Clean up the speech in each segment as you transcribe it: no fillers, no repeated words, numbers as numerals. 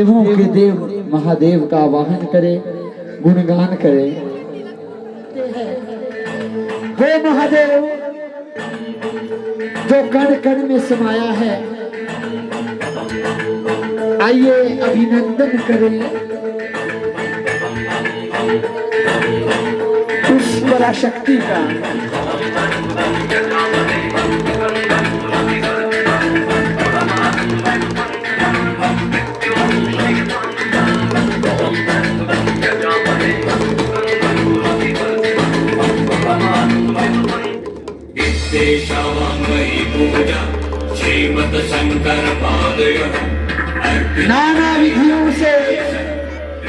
देवों के देव महादेव का आवाहन करे, गुणगान करे। हे महादेव जो कण कण में समाया है, आइए अभिनंदन करें उस पराशक्ति का। श्रीमद शंकर पादयोः नाना विधियों से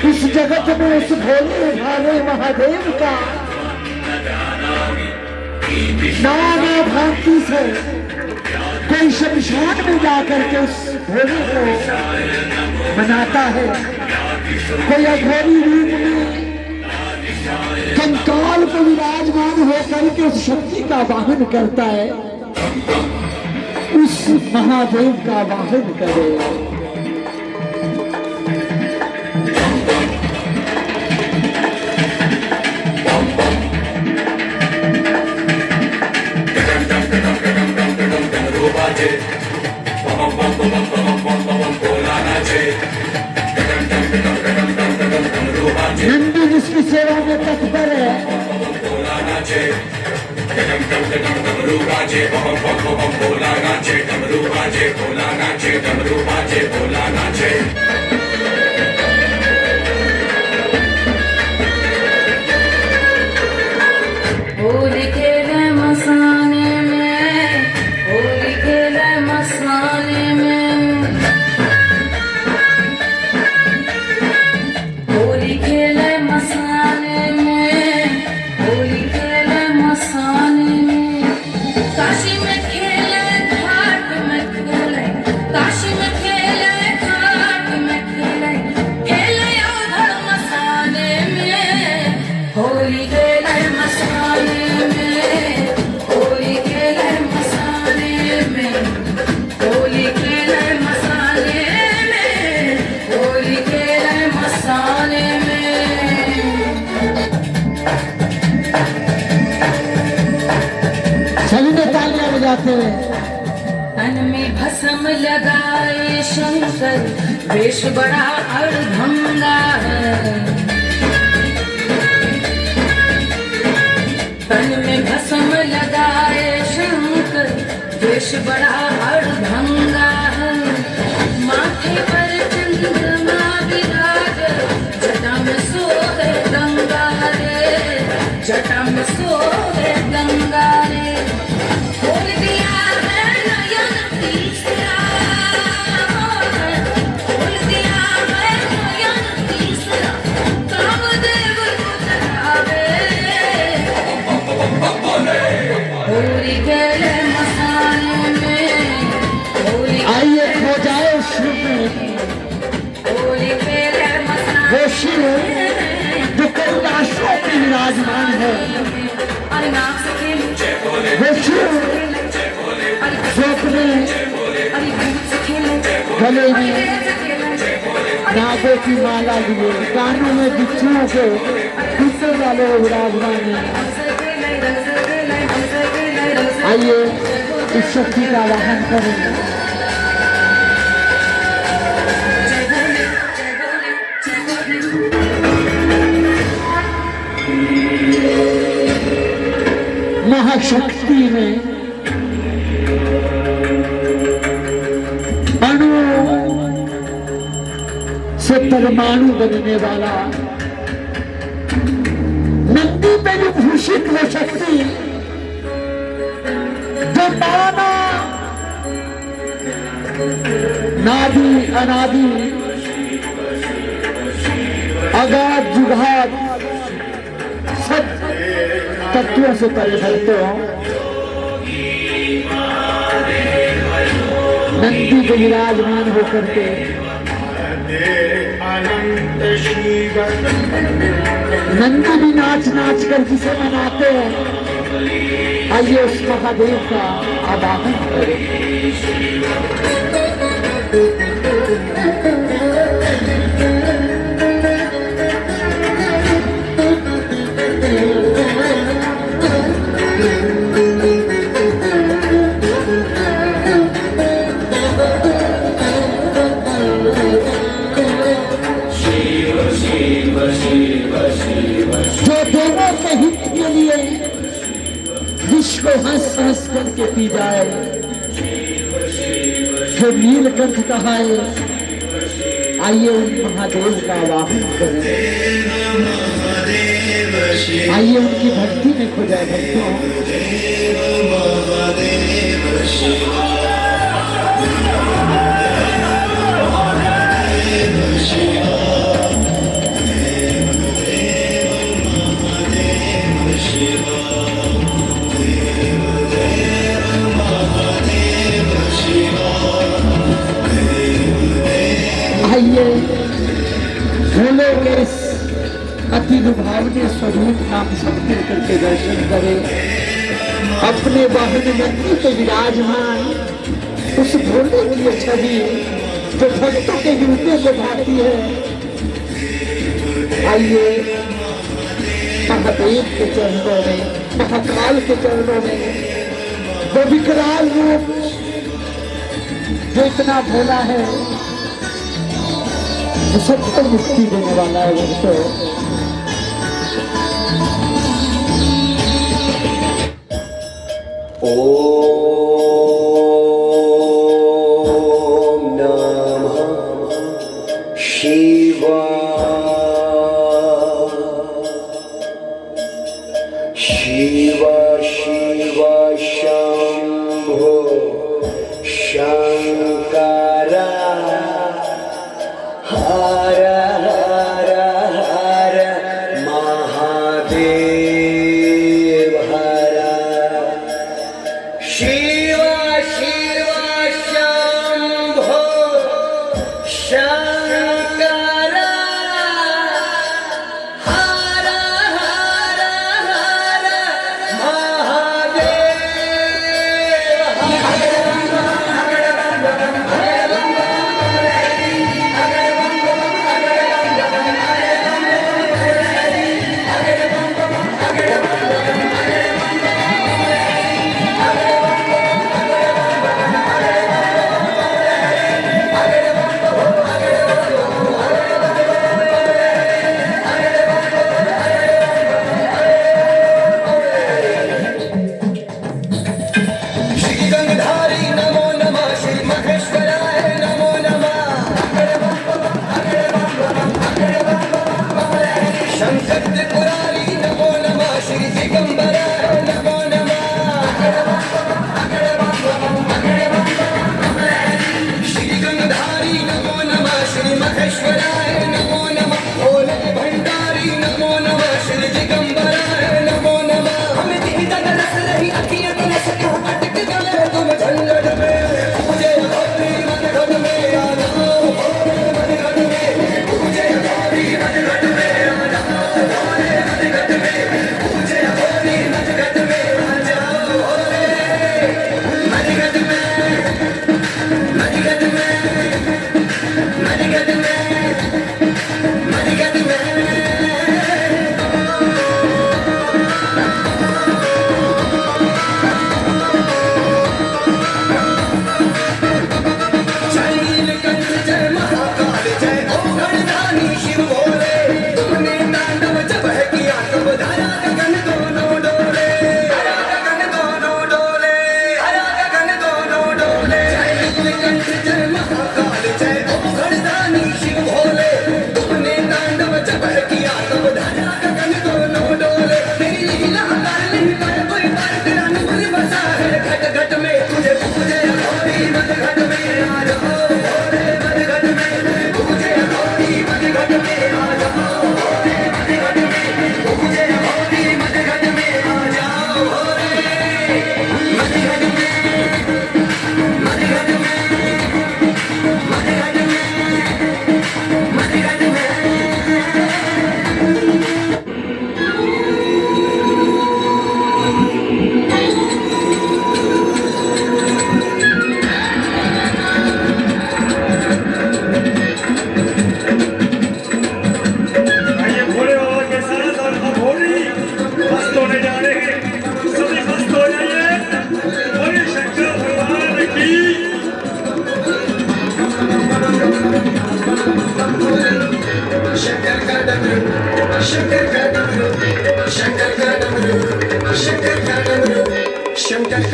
इस जगत में उस भोले भाले महादेव का नाना भांति से कोई शमशान में जाकर के उस भोले को मनाता है, कोई अघोरी रूप में कंकाल पर विराजमान होकर के उस शक्ति का वाहन करता है, उस महादेव का वाहन करे। नंदी जिसकी सेवा में तत्पर है, होली खेले मसाने में, होली खेले मसाने में, होली खेले मसाने में, होली खेले मसाने में। काशी में खेले घाट में खेले, काशी में खेले घाट में खेले, खेले उधर मसाने में, होली खेले मसाने में, होली खेले मसाने में, होली खेले मसाने में, होली खेले मसाने में। सभी ने तालियां बजाते हुए तन में भस्म लगाए शंकर, वेश बड़ा अड़भंगा है। तन में भस्म लगाए शंकर, वेश बड़ा अड़भंगा है। माथे पर चंद्रमा विराज, जटा में सोहे गंगा रे, जटा में सोहे गंगा रे। खोल दिया है नयन तीसरा, खोल दिया है नयन तीसरा, कामदेव उतरावे। होली खेले मसाने में, होली आइए खो जाए शिव में, होली खेले मसाने वो शिव जो कैलाशों में विराजमान है, अरे नाक से खेले, वो शिव जो अपने अरे भूत से खेले, गले में से खेले, नागों की माला लिए, कानों में बिच्छुओं के दूसरे वाले विराजमान है। आइए इस शक्ति का वाहन करें। महाशक्ति में अणु से परमाणु बनने वाला, नंदी पे विभूषित वो शक्ति जो नाना नादि अनादि अगाध जुगाध सब तत्वों से परिवर्तित हो, नंदी के विराजमान होकर के नंदी भी नाच नाच कर जिसे मनाते हैं। आइए उस महादेव का आवाहन करें। इसको हंस हंस करके पी जाए, जो नीलकंठ कहाए, आइए उन महादेव का आवाहन करें, आइए उनकी भक्ति में खो जाए। भक्तों आइए भोले के इस अति लुभावने स्वरूप नाम सत्य करके दर्शन करें। अपने वाहन मंत्री पे विराजमान उस भोले की छवि जो भक्तों के हृदय को भाती है। आइए महादेव के चरणों में, महाकाल के चरणों में, वो विकराल रूप जो इतना भोला है, सबको मुक्ति देने वाला है। वो ओम नमः शिवाय शिव शिव शंभो शंकर हर हर हर महादेव हर शिव शिव शंभो शंकर हर हर हर महादेव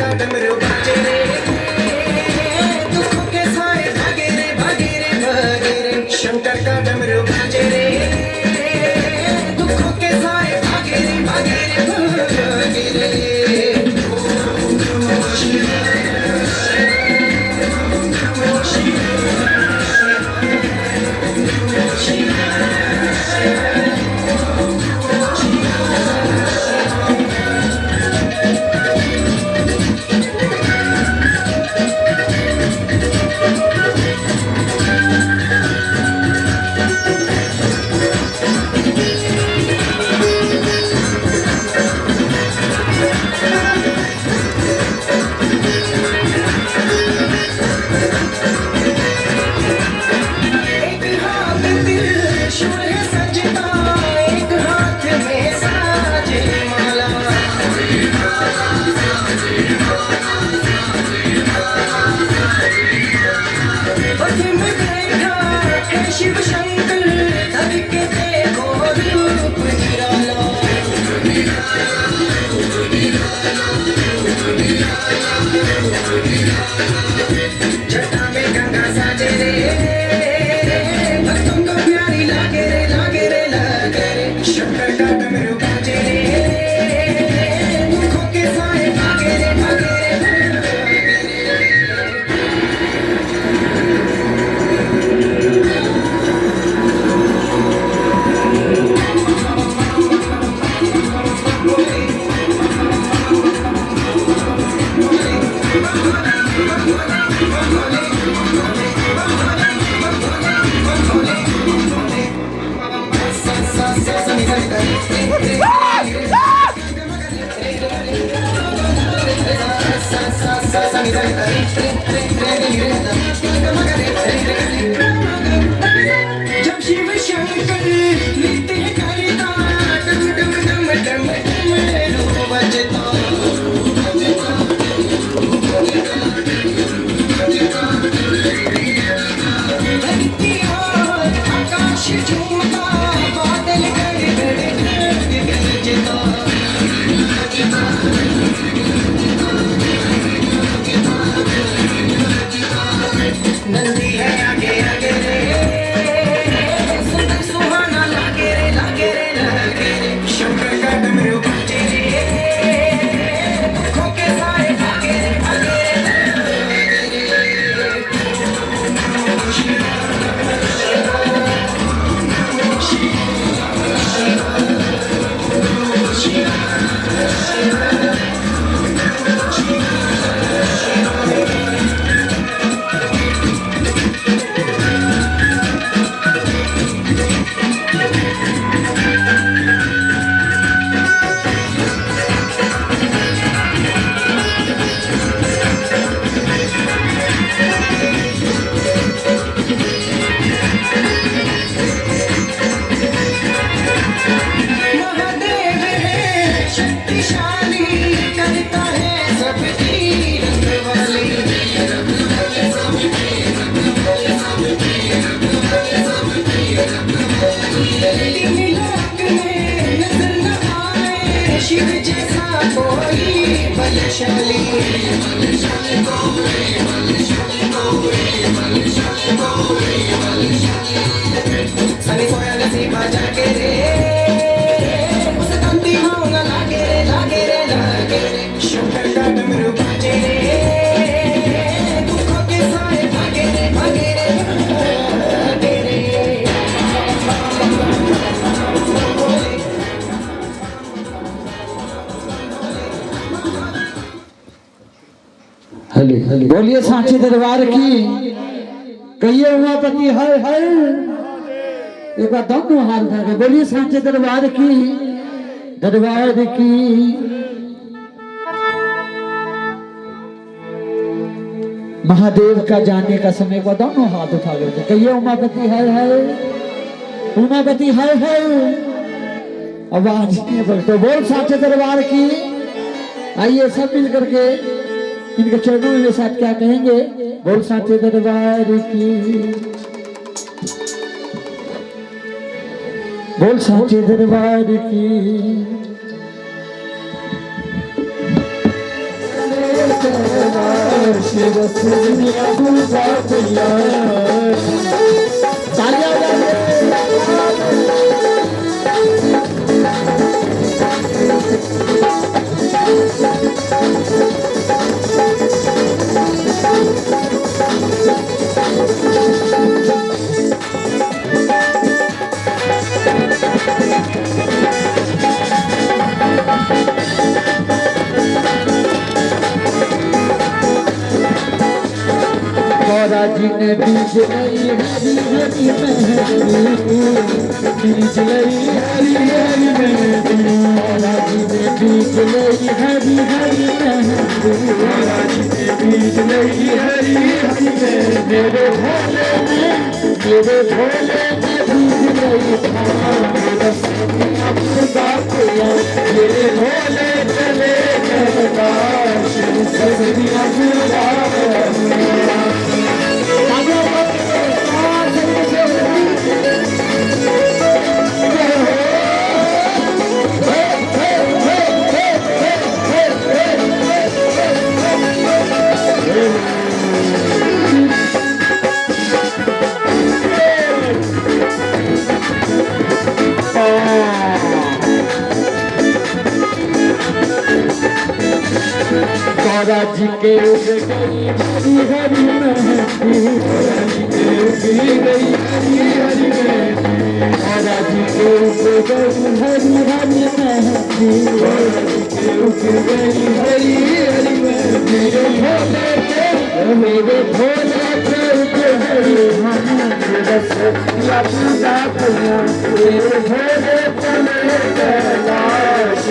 का डमरू बाजे रे, दुखों के साए भागे रे भागे रे भागे रे। शंकर का डमरू बाजे रे, दुखों के साए भागे रे भागे रे भागे रे। शिव शंकर तब के देखो रूप निराला, जटा में गंगा साजे रे, भक्तों को प्यारी लागे रे लागे रे लागे रे। शंकर का डमरू बाजे रे, दुखों के साए भागे रे भागे रे भागे रे। जब शिव शंकर लिखते हैं कविता, डम डम डम डम डम बजता। धरती और आकाश झूमता, बादल गड़गड़ गरजता। नंदी है आगे आगे रे, सुंदर सुहाना लागे रे लागे रे लागे रे। शंकर का डमरू बाजे रे, दुखों के साए भागे रे भागे रे। महादेव है शक्तिशाली, करता है सबकी रखवाली। तीन लोक में नजर न आए शिव जैसा कोई बलशाली। सनी सोया नसी बाजा के रे, उसे तंती होगा लागे रे लागे रे लागे रे। शंकर का डमरू बाजे रे, दुखों के साए भागे रे भागे रे भागे रे। हले हले बोलिए सांचे दरबार की, कहिए उमापति हर हर। एक बार दोनों हाथ उठा के बोलिए सांचे दरबार की, दरबार की। महादेव का जाने का समय को दोनों हाथ उठा के कहिए उमापति हर हर, उमापति हर हर। आवाज नहीं बोलते, बोल सांचे दरबार की। आइए सब मिल करके इनके चरणों में साथ क्या कहेंगे, बोल सांचे दरबार की, बोल सांचे दरबार की। कैलाश रसलिया पूजा तैयार तालियां गौरा जी ने बीज लई हरी हरी मेहंदी बीज लई हरी हरी मेहंदी गौरा जी ने बीज लई हरी हरी मेहंदी गौरा जी ने बीज लई हरी हरी मेहंदी मेरे भोले ने बीज लई रसलिया पूजा तैयार मेरे भोले चले कैलाश रसलिया पूजा गौरा जी के उग गई हरी हरी मेहंदी गौरा जी के उग गई हरी हरी मेहंदी गौरा जी के उग गई हरी हरी मेहंदी गौरा जी के उग गई हरी हरी मेहंदी मेरे भोले के उग हरी रसलिया पूजा तैयार मेरे भोले चले कैलाश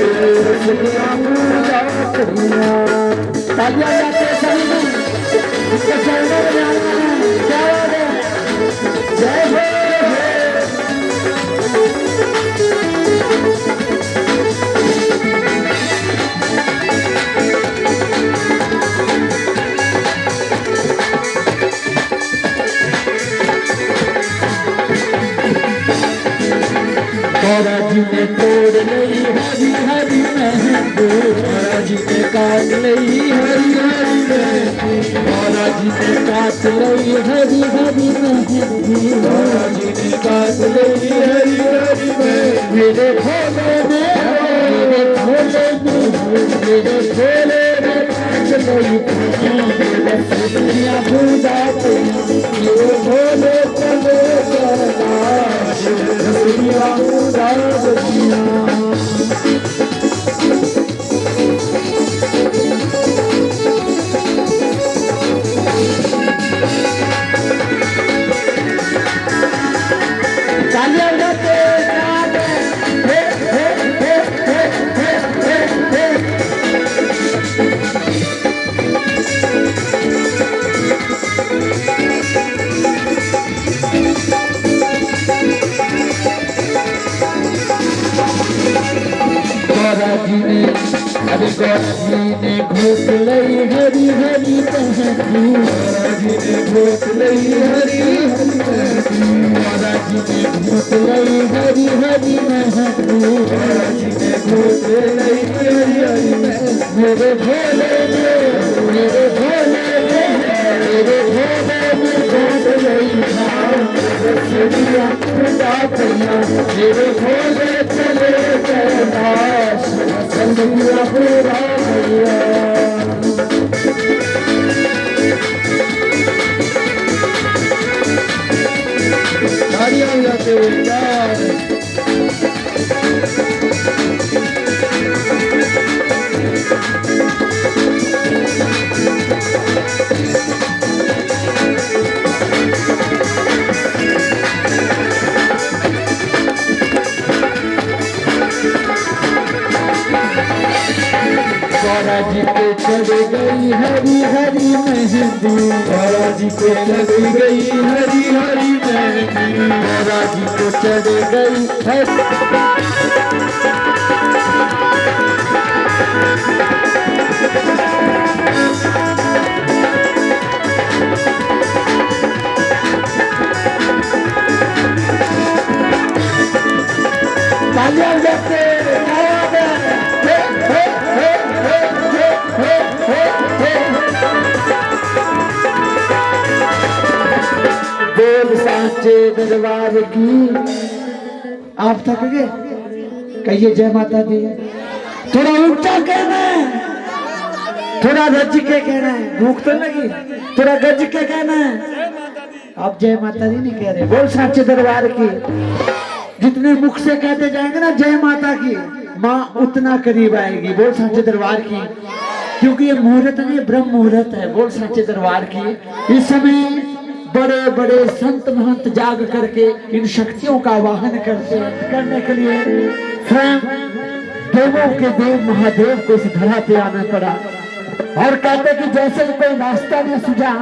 रसलिया पूजा तैयार तालियां जाते सभी में इसके चरणों में जाना है क्या बात है जय गौरा जी ने तोड़ लई हरी हरी मेहंदी गौरा जी ने काट लई हरी हरी मेहंदी गौरा जी ने काट लई हरी हरी मेहंदी गौरा जी ने काट लई हरी हरी मेहंदी मेरे भोले ने काट लई रसलिया पूजा मेरे भोले चले कैलाश रसलिया पूजा तालियां बजाते गौरा जी ने घोट लई हरी हरी मेहंदी गौरा जी ने घोट लई हरी हरी मेहंदी गौरा जी ने घोट लई हरी हरी मेहंदी गौरा जी ने घोट लई हरी हरी मेहंदी मेरे भोले ने घोट लई रसलिया पूजा तैयार मेरे भोले चले कैलाश रसलिया पूजा तैयार तालियां बजाते हुए प्यार गौरा जी के चढ़ गई हरी हरी मेहंदी गौरा जी को लग गई हरी हरी मेहंदी गौरा जी को चढ़ गई तालियां बजाते साचे दरबार की। आप थक गए? कहिए जय माता दी। थोड़ा ऊंचा कहना है, थोड़ा रज के कहना है, भूख तो लगी, थोड़ा गज के कहना है। आप जय माता दी नहीं कह रहे। बोल साचे दरबार की। जितने मुख से कहते जाएंगे ना जय माता की, माँ उतना करीब आएगी। बोल साचे दरबार की। क्योंकि ये मुहूर्त नहीं, ब्रह्म मुहूर्त है। बोल साचे दरबार की। इस समय बड़े बड़े संत महंत जाग करके इन शक्तियों का आवाहन करने के लिए स्वयं देवों के देव महादेव को इस धरा पे आना पड़ा। और कहते कि जैसे ही कोई रास्ता में सुझा,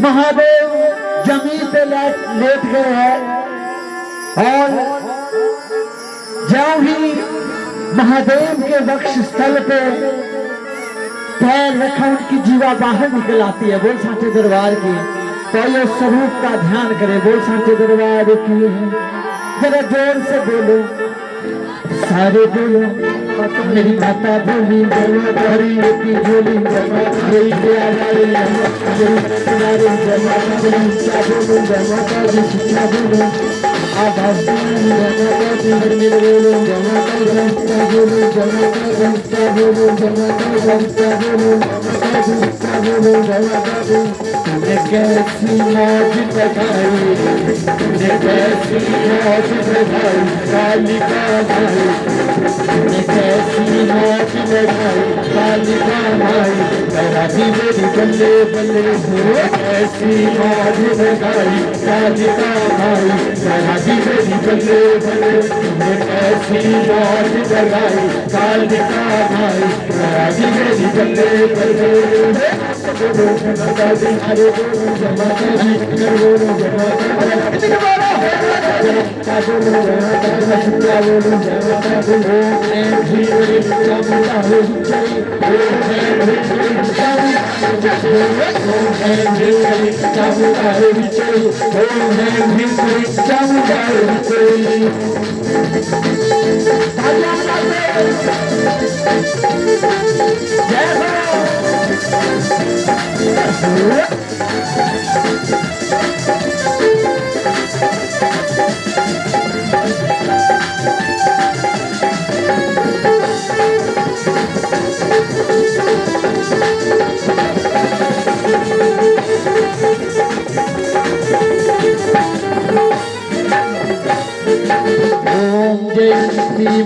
महादेव जमीन पे लेट गए हैं। और जब ही महादेव के वक्ष स्थल पे पैर रखा, उनकी जीवा बाहर निकल आती है। बोल साचे दरबार की। तो ये स्वरूप का ध्यान करे। बोल साचे दरबार की। जरा जोर से बोलो, सारे बोलो। मेरी माता बोली हरी की झोली मेरी प्यारी शिक्षा बोलो। आवाज कैसी मौज लगाई, कैसी मौज लगाई कालिका भाई, कैसी मौज लगाई कालिका भाई। मेरी बल्ले बल्ले हो, कैसी मौज लगाई कालिका भाई। मेरी बल्ले बल्ले कैसी मौज लगाई कालिका भाई। मेरी बल्ले बल्ले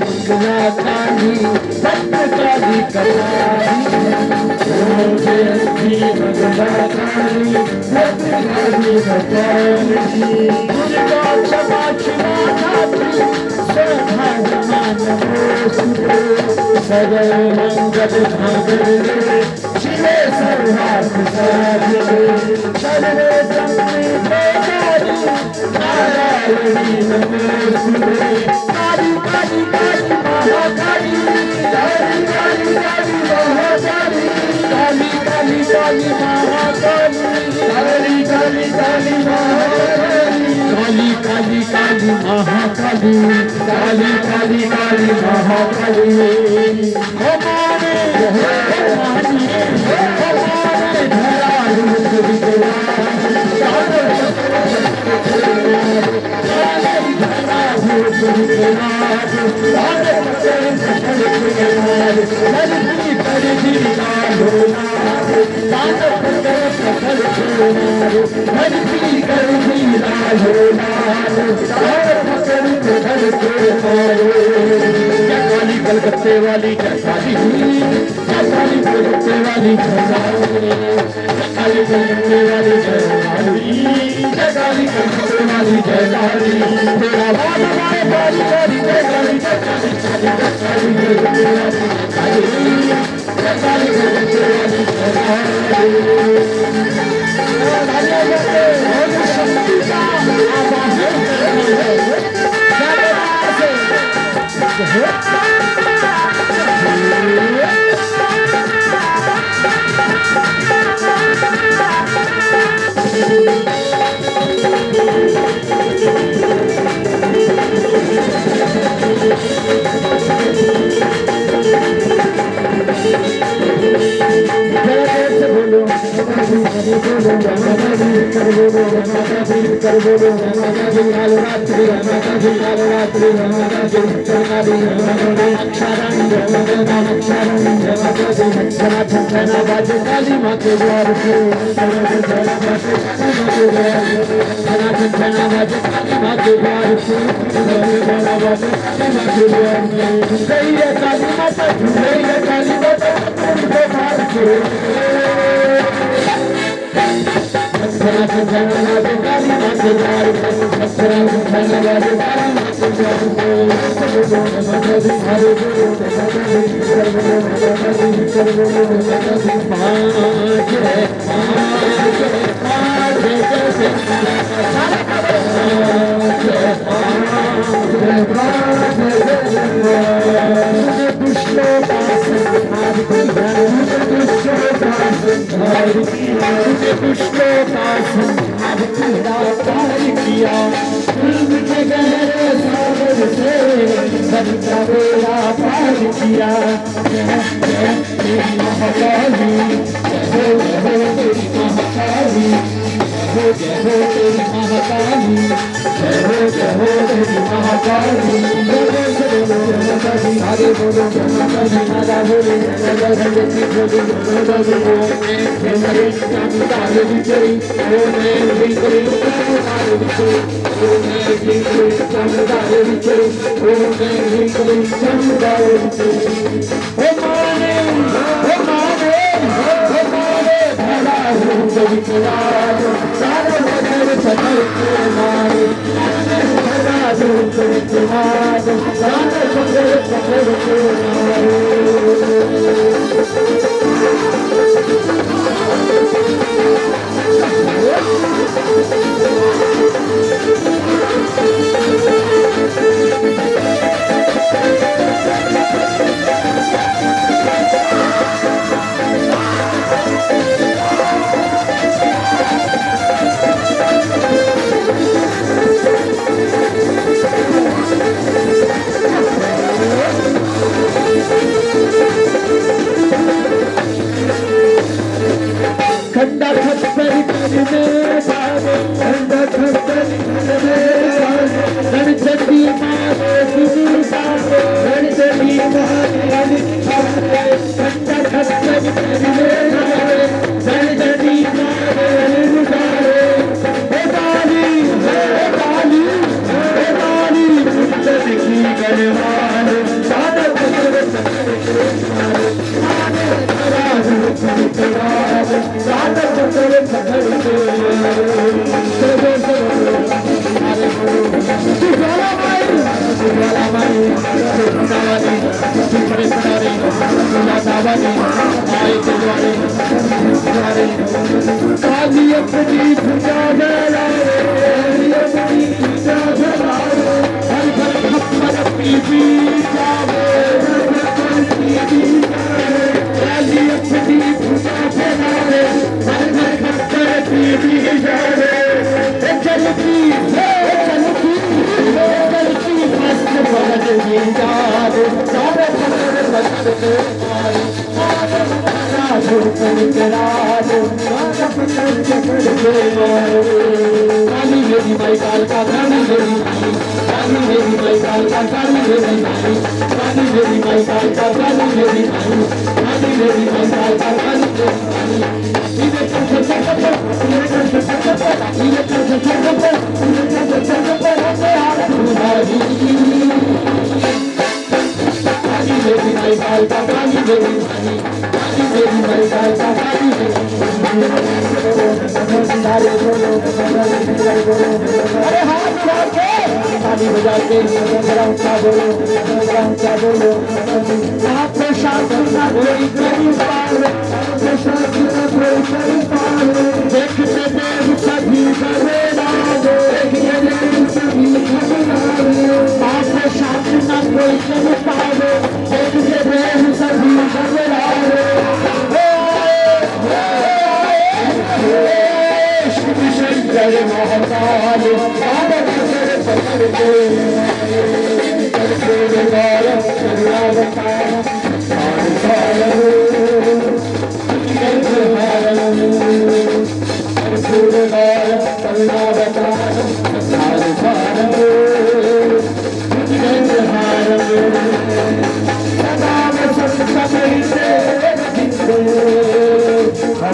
मंगला काली भद्रकाली कपाली। ओम जयंती मंगला काली भद्रकाली कपाली। दुर्गा क्षमा क्षमा धात्री शोभा जमान नमोस्तुते। सर्व मंगल भागरे शिवे सर्वार्थ साधिके। सर्वे ब्रह्मे वेदारी नारायणी नमोस्तुते। काली काली काली महाकाली, काली काली काली महाकाली, काली काली काली महाकाली, काली काली काली महाकाली, काली काली काली महाकाली, काली काली काली महाकाली। हमारे हमारे धरा रूप काली कलकत्ते वाली काली, काली कलकत्ते वाली काली कलकत्ते वाली काली कलकत्ते वाली जय काली। तेरा बाबा हमारे बाली बाली जय काली जय काली काली कलकत्ते वाली काली, काली कलकत्ते वाली शक्ति का आवाहन बोलो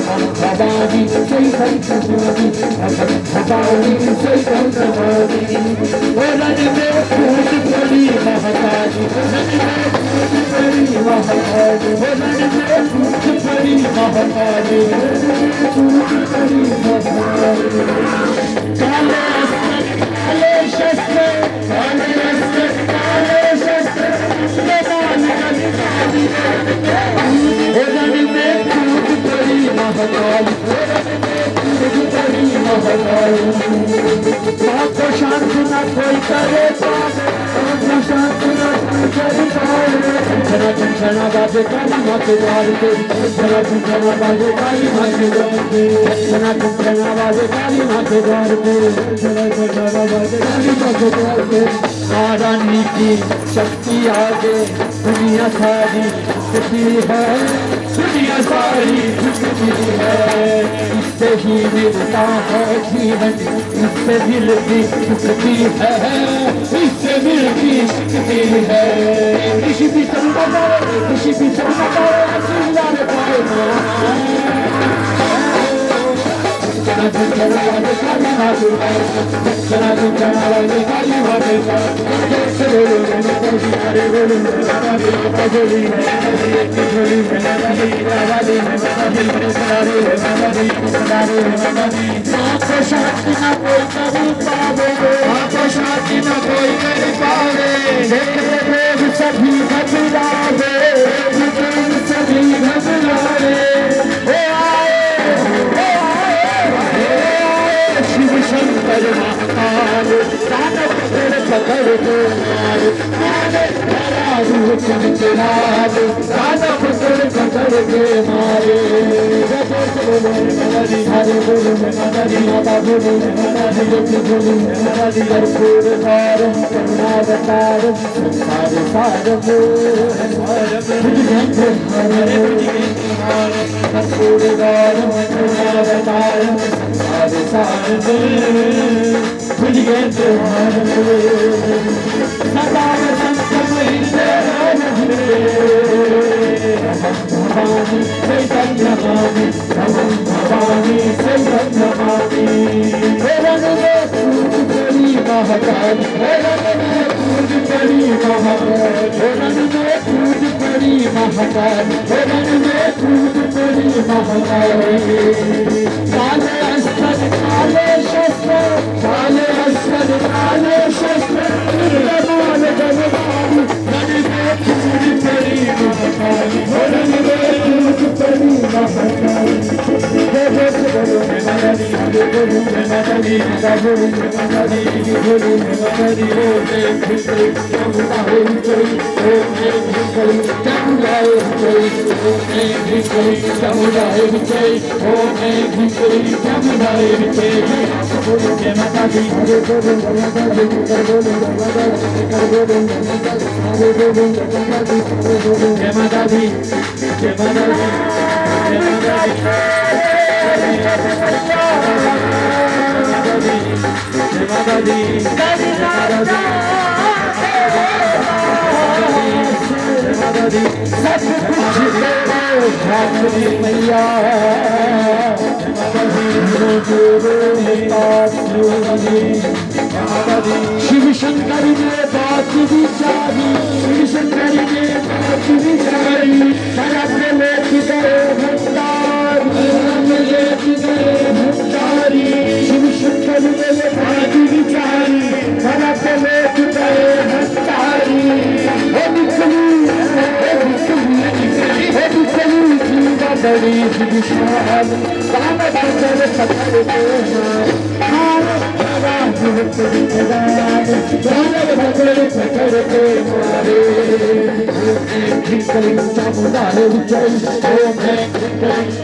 भवानी जय भवानी भवानी जय भवानी रण में कूद पड़ी महाकाली रण में कूद पड़ी महाकाली रण में कूद पड़ी महाकाली कूद पड़ी महाकाली काले शस्त्र काले शस्त्र काले शस्त्र रण में कूद पड़ी महाकाली कूद पड़ी महाकाली बात को शांत न कोई करे शांत न कोई करे झना झना बाजे काली माँ के द्वार पे झना झना बाजे काली माँ के द्वार पे झना झना बाजे काली माँ के द्वार पे झना झना बाजे काली माँ के द्वार पे महारानी की शक्ति आगे दुनिया सारी झुकती है दुनिया सारी झुकती है इससे ही मिलता है जीवन इससे दिल की झुकती है इससे दिल की झुकती है किसी भी चलता चिल्लाने पाए शांति न कोई कर पावे लोग सभी घबरावे सभी घबरावे शिव शंकर महाकाल दानव पकड़ के मार चमचनाद दानव पकड़ के मारे हरे बोलो हरी माता बोलो हरी बोलो हरी कर्पूर सारम करुणावतारम सारे सारम कर्पूर सारम करुणावतारम सारे सारम सदा भवानी चैतन्य भवानी भवानी चैतन्य भवानी रण में कूद पड़ी महाकाली रण में कूद पड़ी महाकाली रण में कूद पड़ी महाकाली रण में कूद पड़ी महाकाली काले अस्त्र काले शस्त्र काले अस्त्र काले शस्त्र निर्मल गलवानी रण में कूद पड़ी महाकाली रण में कूद पड़ी महाकाली मैया शिव शंकर ने बात विचारी शिव शंकर ने बात विचारी भरत लेख गए भंडारी शिव शंकर ने बात विचारी भरत लेख गए भंडारी बड़ी विशाल दानव पकड़ के मारे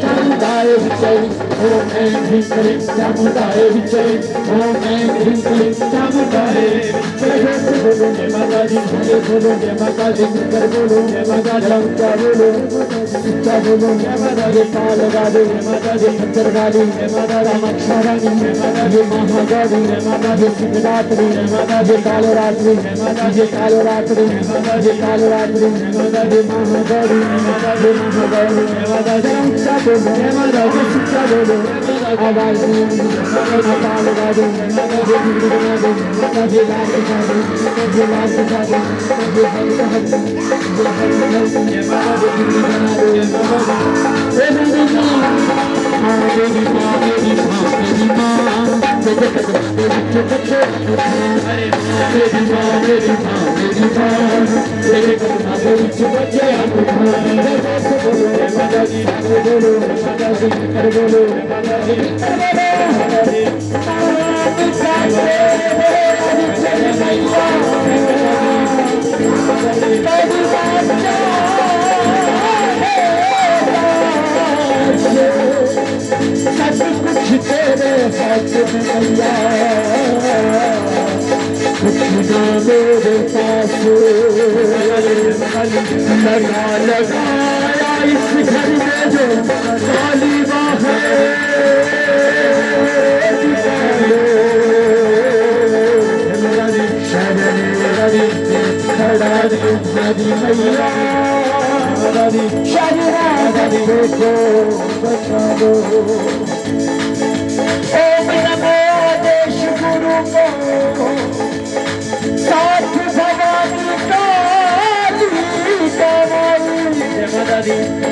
चामुंडाए विजय ओम चामुंडाए विजय ओम चामुंडाए विजय ओम चामुंडाए बोलो जय माता दी बोलो जय माता दी कर बोलो जय माता दी बोलो सच्चा बोलो जय माता दी पाल लगा दे जय माता दी अंतर गाली जय माता रामाक्षरानी जय माता दी महागादी जय माता दी शिवरात्रि जय माता दी कालरात्रि जय माता दी कालरात्रि जय माता दी कालरात्रि जय माता दी सब कुछ तेरे हाथ में मैया, कुछ ना मेरे पास। लगा लगाया इस घर में जो काली बाहें, खड़ा रे हरी मैया, शरीर को बचा दो। ओम नमो देश गुरु को, साथ भवानी काली कमाई,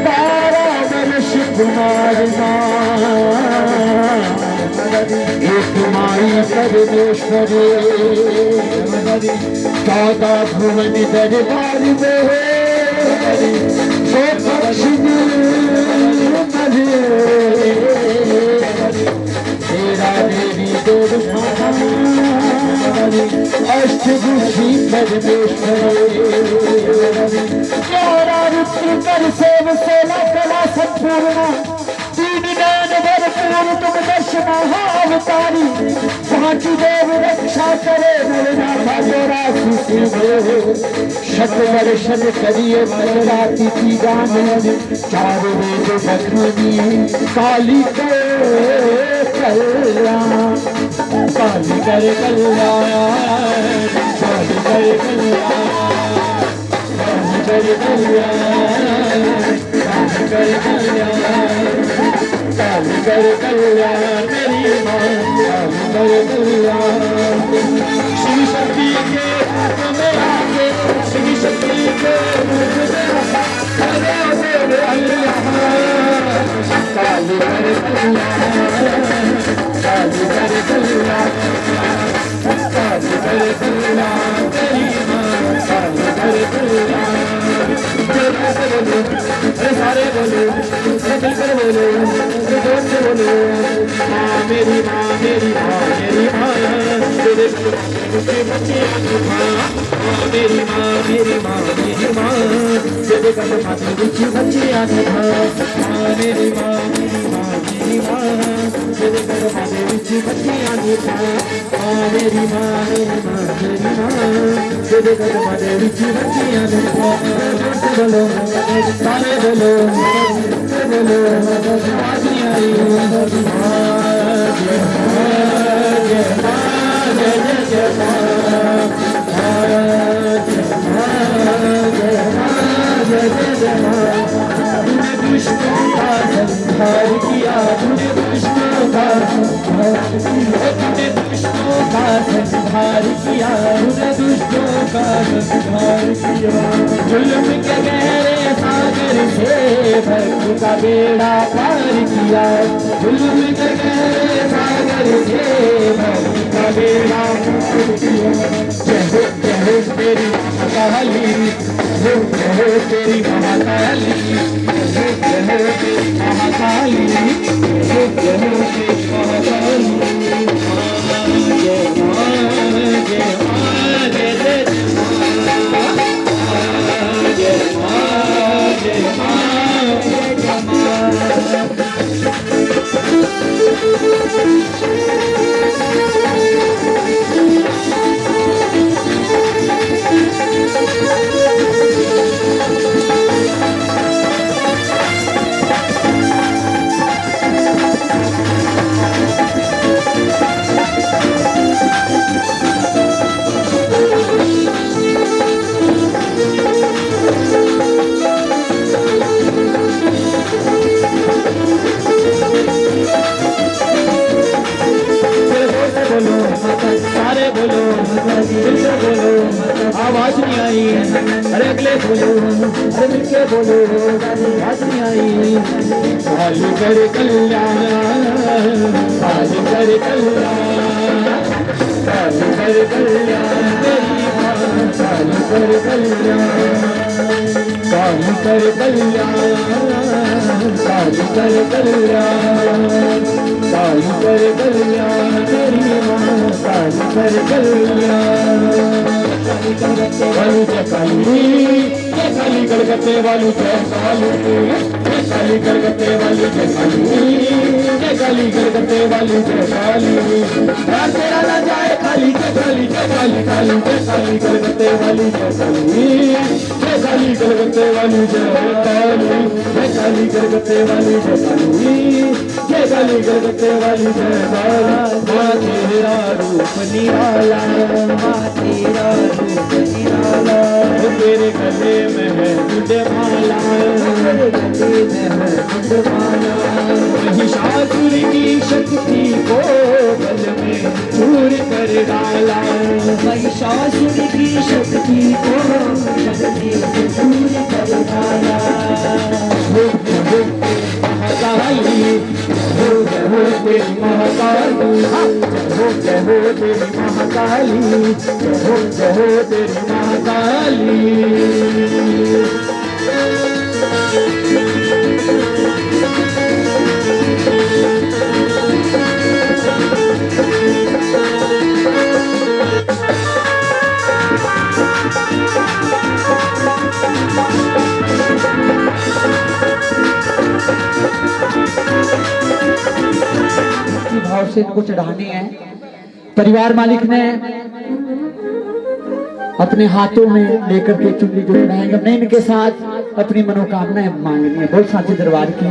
12 वर्ष कुमारी एक माई परमेश्वरी, 14 भुवन दरबार में तेरा देवी अष्टभुजी परमेश्वरी, 11 रुद्र कर सेव 16 कला संपूर्ण, 3 नयन भरपूर तुम दश महाअवतारी, पांचु देव रक्षा करे नरनाथा तेरा शत दर्शन करिए राति की गान, 4 वेद बखानी काली को कल्याण, काली करे कल्याण, काली करे कल्याण, काली करे कल्याण, काली करे कल्याण, काली करे कल्याण मेरी माँ, काली करे कल्याण। शिव शक्ति के में आके, शिव शक्ति के काली करे कल्याण, काली करे कल्याण, काली करे कल्याण मेरी माँ, काली करे कल्याण। सारे बोलो, मिलकर बोलो, जोर से बोलो, माँ मेरी माँ, मेरी माँ, मेरी माँ, तेरे बच्चे माँ, मेरी माँ, मेरी माँ, मेरी माँ, तेरे कदम बच्चे बच्चे आने माँ, मेरी माँ, मेरी माँ, मेरी माँ, तेरे कदम बच्चे बच्चे आने माँ, मेरी माँ, मेरी माँ, मेरी माँ, तेरे कदम बच्चे बच्चे आने माँ। बोलो सारे बोलो, बोलो आवाज नहीं आ रही, दुष्टों का संहार किया, तूने दुष्टों का संहार किया, तूने दुष्टों का संहार किया, जुल्म के गहरे सागर से भक्त का बेड़ा पार किया, जुल्म के गहरे सागर से भक्त का बेड़ा पार किया। जय हो तेरी महाकाली, जय हो तेरी महाकाली, जय हो तेरी महाकाली, जय हो तेरी महाकाली। जय माँ, जय माँ, जय जय माँ, जय माँ, जय माँ, जय माँ। से मिलके बोलो रानी आई काली कर कल्याण काली कर कल्याण काली कर कल्याण तेरी माँ काली कर कल्याण काली कर कल्याण काली कर कल्याण काली कर कल्याण तेरी माँ काली कर कल्याण वाली जय काली कलकत्ते वाली जय काली कलकत्ते वाली जय काली कलकत्ते वाली जय काली यार तेरा ना जाए खाली जय काली काली जय काली कलकत्ते वाली जय काली कलकत्ते वाली जय काली कलकत्ते वाली जय काली कलकत्ते वाली जय माँ तेरा रूप निराला माँ तेरा रूप निराला तेरे गले में है तुझे माला तेरे गले में है तुझे माला महिषासुर की शक्ति को गल में चूर कर डाला महिषासुर की शक्ति को चूर कर डाला महाकाली हो तेरी महाकाली हो तेरी महाकाली हो तेरी महाकाली भाव से इनको चढ़ानी है। परिवार मालिक ने अपने हाथों में लेकर के चुनरी जो चढ़ाएंगे हमने इनके साथ अपनी मनोकामनाएं मांगनी है। बोल साचे दरबार की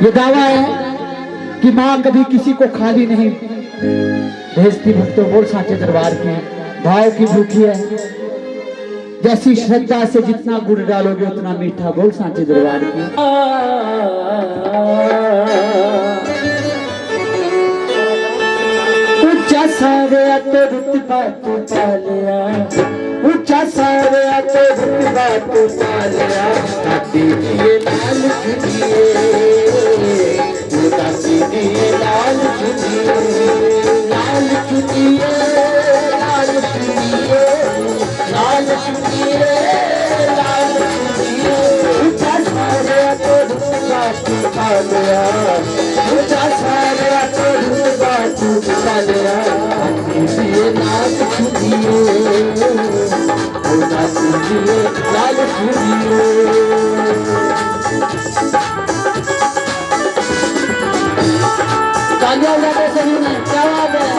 ये दावा है कि माँ कभी किसी को खाली नहीं भेजती। भक्तों बोल साचे दरबार की भाव की भूखी है। जैसी श्रद्धा से जितना गुड़ डालोगे उतना मीठा। बोल साचे दरबार की ऊंचा सारे तो रुतबा तू पा लिया ऊंचा सारे तो रुतबा तू पा लिया दादी दिए लाल चुनिए दादी दिए लाल चुनिए लाल चुनिए लाल चुनिए लाल चुनिए लाल चुनिए ऊंचा सारे तो रुतबा तू पा लिया ऊंचा सारे तो रुतबा तू पा लिया लाल चुनिए लाल चुनिए तालियां बजाते सभी ने क्या बात है।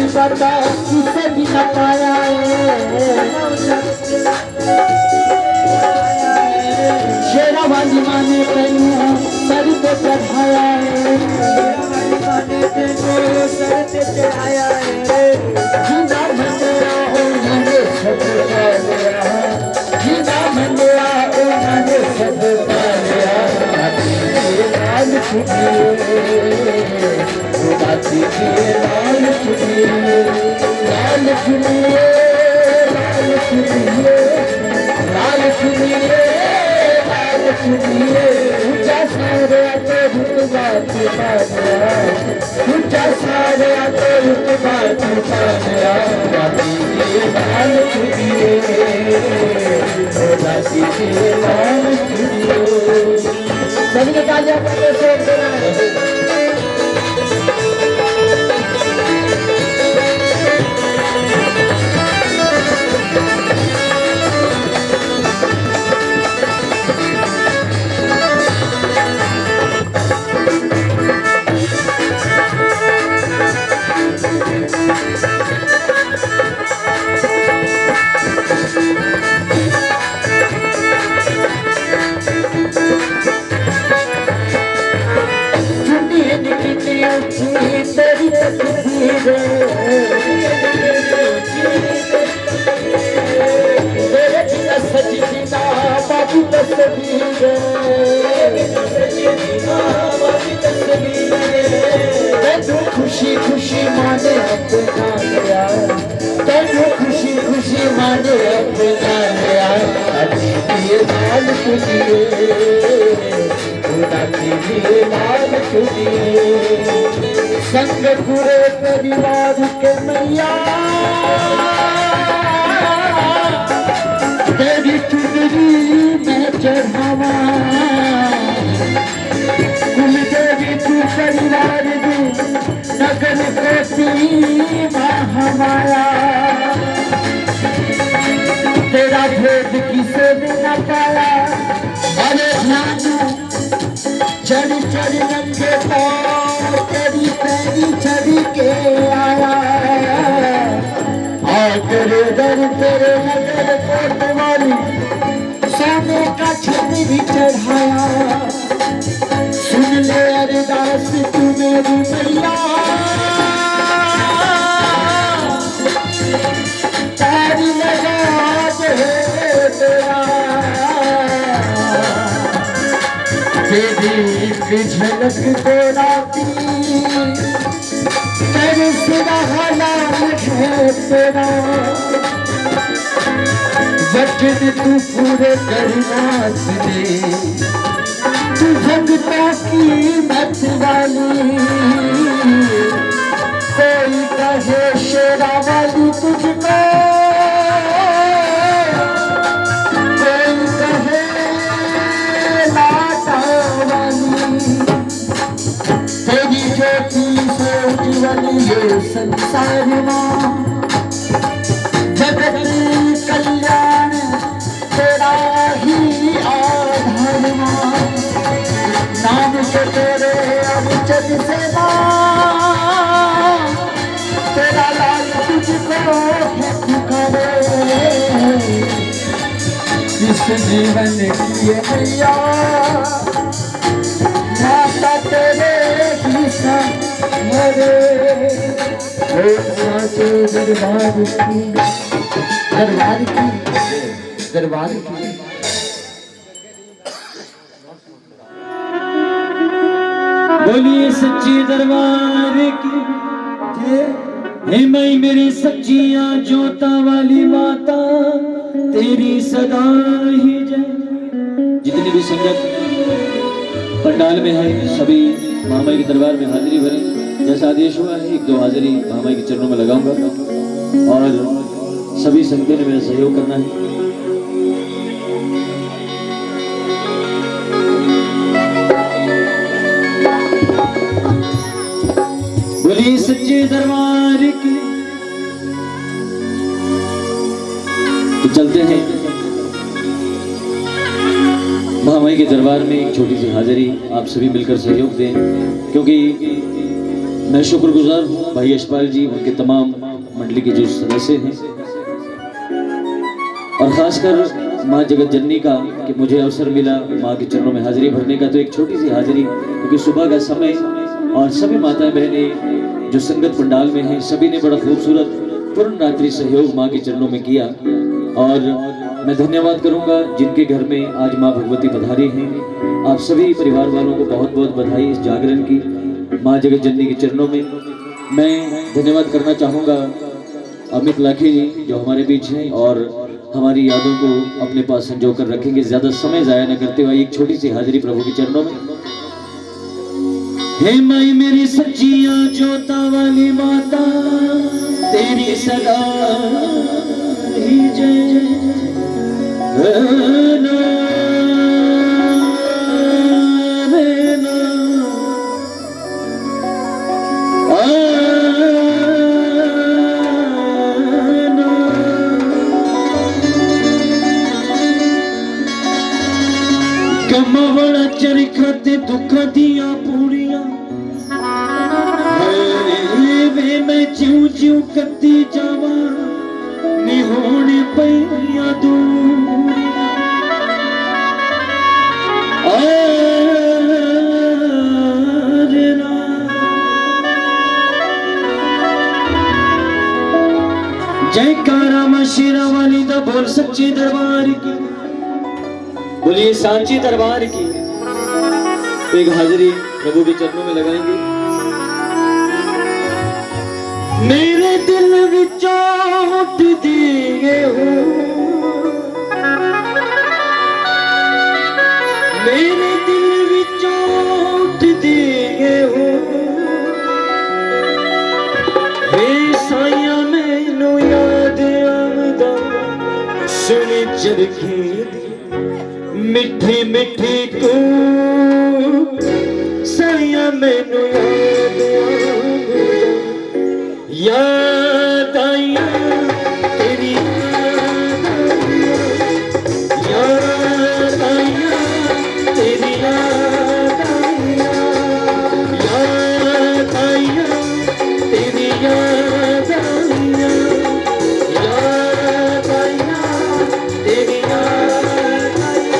बता किसे भी न पाया शेरा वाली माँ ने तेनू सर पे चढ़ाया सर पे चढ़ाया जिंदा मंदिरा उन्होंने सब जिंदा मंदिरा उन्होंने सब लाल चुनिए दादी के लाल चुनिए लाल चुनिए लाल चुनिए लाल चुनिए लाल चुनिए ऊंचा सारे तो रुतबा तू पा गया ऊंचा सारे तो रुतबा तू पा गया दादी के लाल चुनिए दादी के लाल चुनिए सभी के तालियां बजाते से देना अरे अपना यार अजी ये लाल तुझिए ये लाल तुझिए संग पूरे परिवार के मैया तेरी चुनरी में चढ़ावा कुल देवी तू परिवार दी नगर कोटी हमारा तेरा भेद किसे भी न पाया अरे ध्यान चढ़ चढ़ नंगे पाँव तेरी पैरी चढ़ के आया तेरे दर तेरे नगर कोट वाली सोने का छत भी चढ़ाया सुन ले अरदास तू मेरी मैया तारी लगा दे तेरा तेरी एक झलक तेरा की तेरे सिवा हलाल है तेरा वचन तू पूरे करना दे तू भक्तों की मत वाली कोई कहे शेरा वाली तुझको कोई कहे लाटा वाली तेरी ज्योति से उज्जवल ये संसार में जगत कल्याण तेरा ही आधार नाम से तेरे अवचन से तेरा लाल तुझको है पुकारे इस जीवन की मैया माता तेरे ही सहारे साचे दरबार की बोलिए सच्ची दरबार की हे मई मेरी सच्चियां जोता वाली माता तेरी सदा ही जय। जितनी भी संगत पंडाल में है सभी महामाई के दरबार में हाजिरी भरे जैसा आदेश हुआ है 1-2 हाजिरी महामाई के चरणों में लगाऊंगा और सभी संगतों ने मेरा सहयोग करना है। बोलिए सच्चे दरबार की। तो चलते हैं महामाई के दरबार में एक छोटी सी हाजिरी आप सभी मिलकर सहयोग दें क्योंकि मैं शुक्रगुजार हूँ भाई यशपाल जी उनके तमाम मंडली के जो सदस्य हैं और खासकर माँ जगत जननी का कि मुझे अवसर मिला माँ के चरणों में हाजिरी भरने का। तो एक छोटी सी हाजिरी क्योंकि सुबह का समय और सभी माताएं बहनें जो संगत पंडाल में हैं सभी ने बड़ा खूबसूरत पूर्ण रात्रि सहयोग माँ के चरणों में किया और मैं धन्यवाद करूंगा जिनके घर में आज माँ भगवती पधारी हैं। आप सभी परिवार वालों को बहुत बहुत बधाई इस जागरण की। माँ जगत जननी के चरणों में मैं धन्यवाद करना चाहूँगा अमित लाखी जी जो हमारे बीच हैं और हमारी यादों को अपने पास संजो कर रखेंगे। ज्यादा समय जाया न करते हुए एक छोटी सी हाजिरी प्रभु के चरणों में। हे माई मेरी सच्चियां जोता वाली माता तेरी सदा ही जय। कमावड़ा चरखा ते दुख दिया पूरियां वे मैं ज्यों ज्यों करती जावा निहोने पैया दूरियां जयकारा मां शेरा वाली दा बोल सच्चे दरबार की। बोलिए सांची दरबार की। एक हाजिरी प्रभु के चरणों में लगाएंगे। मेरे दिल विचों उठ दिए हो सुन चरखे मिठी मिठी को साया मैनू याद आया तेरी याद आया तेरी याद आया तेरी याद आया याद आया तेरी याद आया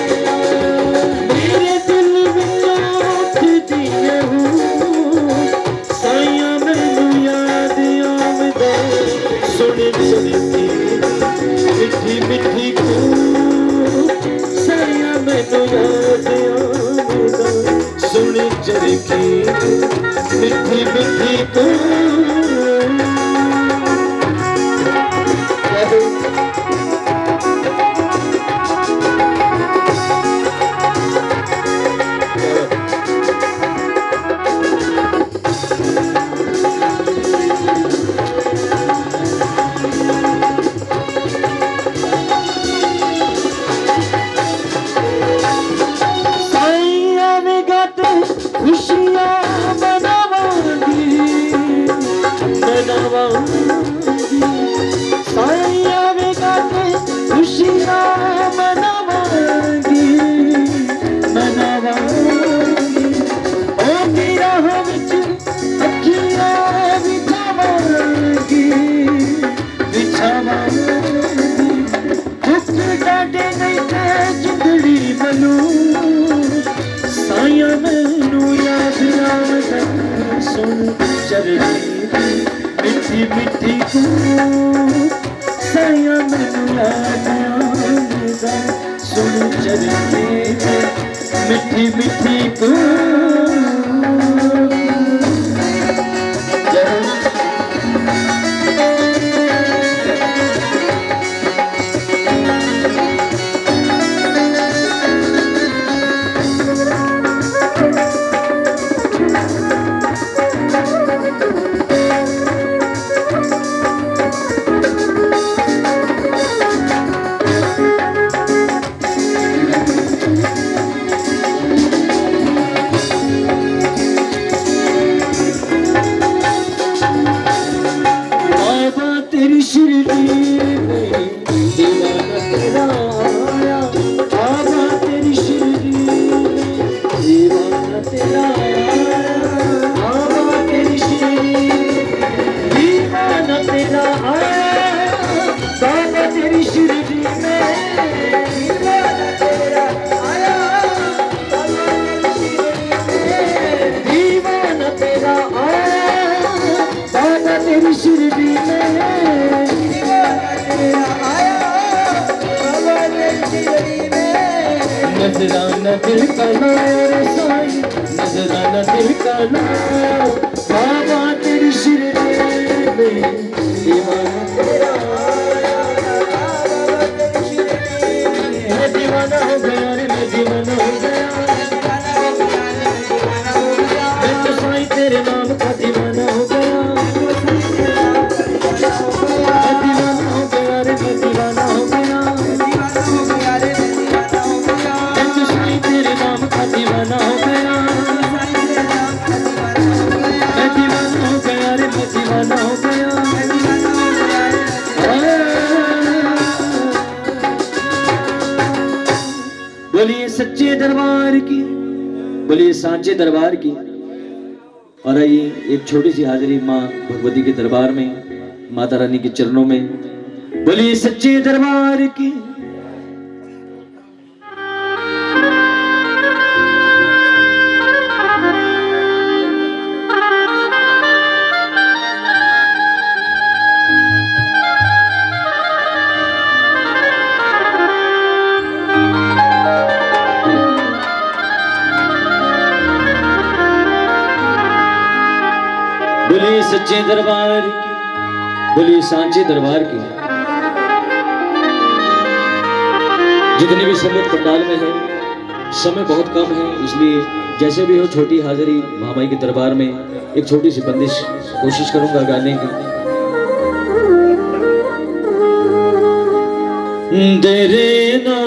मेरे दिल में उठ दिया साया मैनू याद आवदा सुन चलती मिठी मिठी को साया मैनू याद आवदा सुन चरखी मिठी मिठी को मिठी मिठी को साया मैनू याद आवदा सुन चरखे मिठी मिठी को नजराना दिल का नार साई नजराना दिल का नार बाबा तेरी शिरडी में दीवाना तेरा मैं दीवाना हो गया रे मैं दीवाना हो गया मैं तो साई तेरे नाम का दीवाना हो गया मैं दीवाना हो गया रे मैं दीवाना हो गया दीवाना हो गया मैं दीवाना हो गया रे मैं दीवाना हो गया बोलिए सच्चे दरबार की बोलिए सांचे दरबार की। और आइए एक छोटी सी हाजिरी माँ भगवती के दरबार में माता रानी के चरणों में बोलिए सच्चे दरबार की। बोलिए सच्चे दरबार की बोलिए सांचे दरबार की। जितने भी संगत पंडाल में है समय बहुत कम है, इसलिए जैसे भी हो छोटी हाजिरी महामाई के दरबार में एक छोटी सी बंदिश कोशिश करूंगा गाने की। देना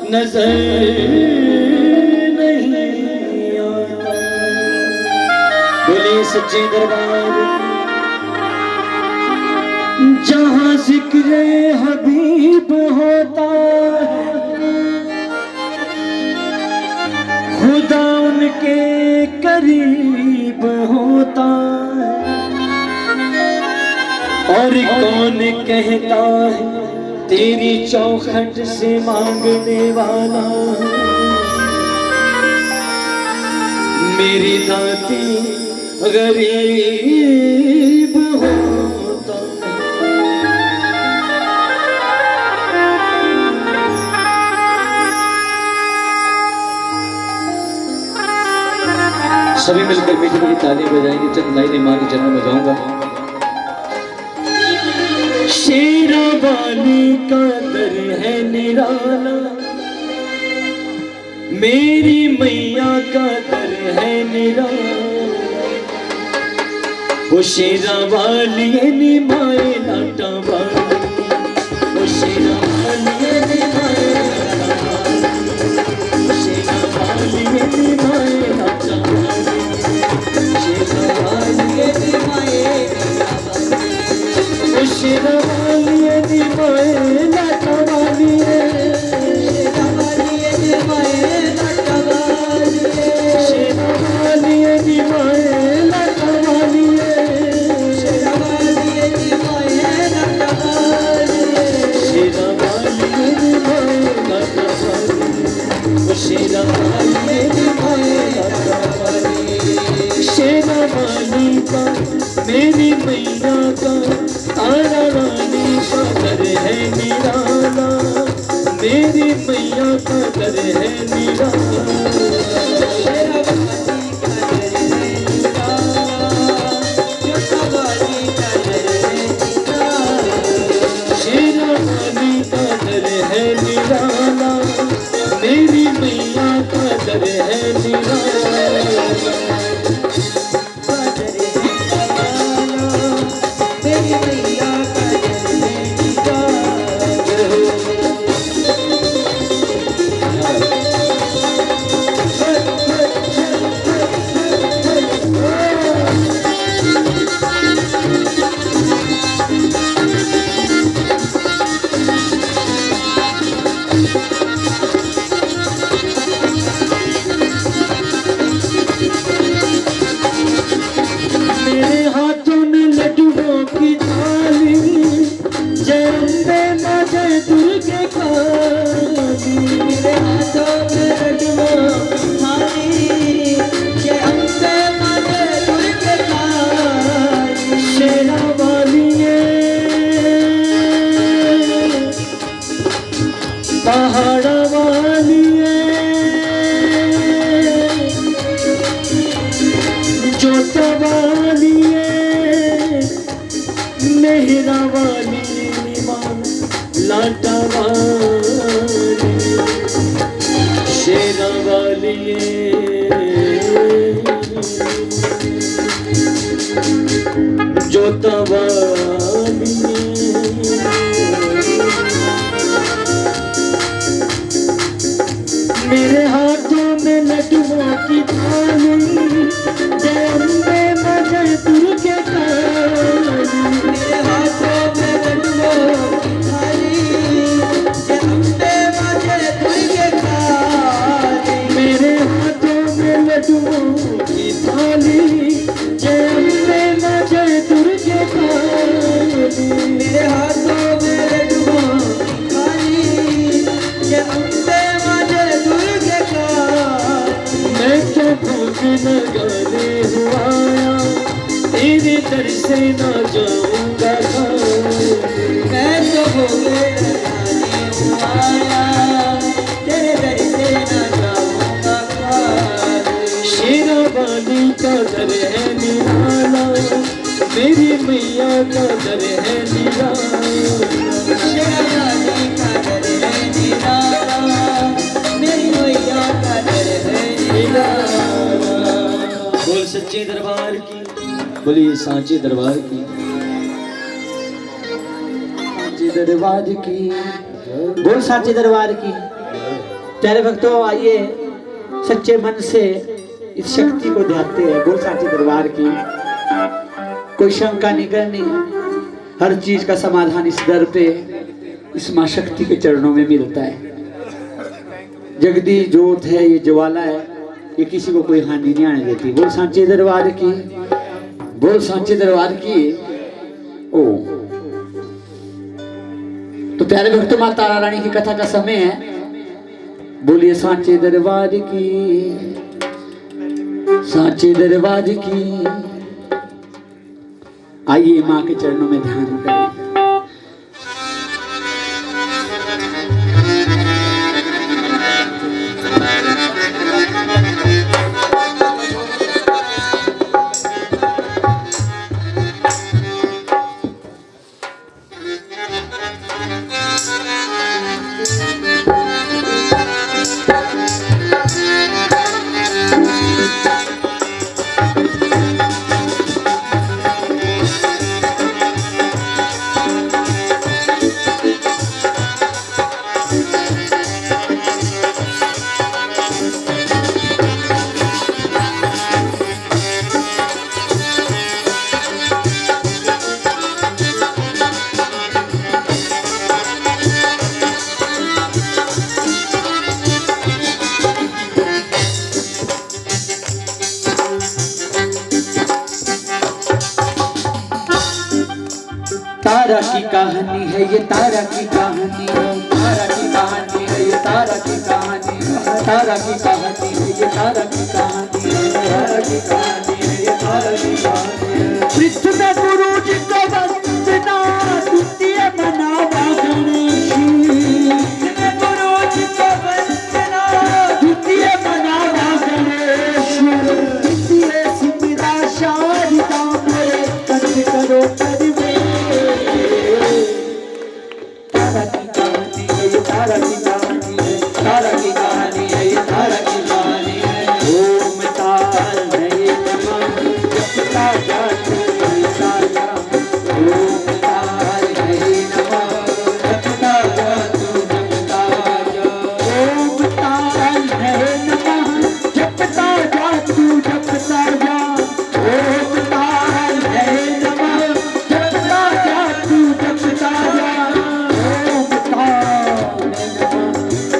नजर नहीं आता। बोलिए सच्चे दरबार। जहाँ जिक्र हबीब होता खुदा उनके करीब होता। और कौन कहता है तेरी चौखट से मांगने वाला मेरी दाती गरीब होता। सभी मिलकर मीठी मीठी ताली बजाएंगे। चंद लाइनें मां के चरणों में गाऊंगा। शेरा वाली का दर है निराला, मेरी मैया का दर है निराला। वो शेरा वाली नी माए लाटा वाली, वो शेरा वाली नी माए लाटा वाली, वो शेरा वाली नी माए लाटा वाली, शेरा वाली नी माए शेरा वाली नी माए लाटा वाली, शेरा वाली नी माए लाटा वाली, शेरा वाली नी माए लाटा वाली, शेरा वाली नी माए लाटा वाली, शेरा वाली नी माए लाटा वाली, शेरा वाली नी माए लाटा वाली। शेरा वाली का मेरी मैया का तारा रानी का दर है निराला, मेरी मैया का दर है निराला। शेरा वाली का दर है निराला, शेरा वाली का दर है निराला, मेरी मैया का दर है निराला। मेरे हाथों में लड्डुओं की थाली, जय अम्बे मां जय दुर्गे काली। मेरे हाथों में लड्डुओं की थाली, जय अम्बे लगाने हुआ तेरे दर से ना जाऊंगा मैं तो भोले लगाने हुआ तेरे दर से ना जाऊंगा शेरा वाली का दर है निराला मेरी मैया का दर है निराला शेरा वाली का दर है निराला मेरी मैया का दर है निराला। बोल सच्चे दरबार की, बोलिए सांचे दरबार की, सांचे दरबार की, बोल सांचे दरबार की। प्यारे भक्तों आइए सच्चे मन से इस शक्ति को ध्याते हैं। बोल सांचे दरबार की। कोई शंका नहीं करनी, हर चीज का समाधान इस दर पे इस मां शक्ति के चरणों में मिलता है। जगदी जोत है, ये ज्वाला है, ये किसी को कोई हानि नहीं आने देती। बोल सांचे दरबार की, बोल सांचे दरबार की। ओ तो प्यारे भक्तों मां तारा रानी की कथा का समय है। बोलिए सांचे दरबार की, सांचे दरबार की। आइए मां के चरणों में ध्यान करें। तारा की कहानी है ये, तारा की कहानी है, तारा की कहानी है ये, तारा की कहानी है, तारा की कहानी है ये, तारा की कहानी है, तारा की कहानी है ये, तारा की कहानी है। पृथ्वी में गुरु जी को वंदना, द्वितीय मनावा गणेश। गुरु जी को वंदना, द्वितीय मनावा गणेश। द्वितीय सिमरा शारदा मेरे कंठ करो परिवेश। तारा की कहानी है ये, तारा की कहानी है, तारा की कहानी है ये, तारा की कहानी है। ओम तार है ये नमः जपता जा तू जपता जा। ओम तार है ये नमः जपता जा तू जपता जा। ओम तार है नमः जपता जा तू जपता जा। ओम तार है नमः जपता जा तू जपता जा।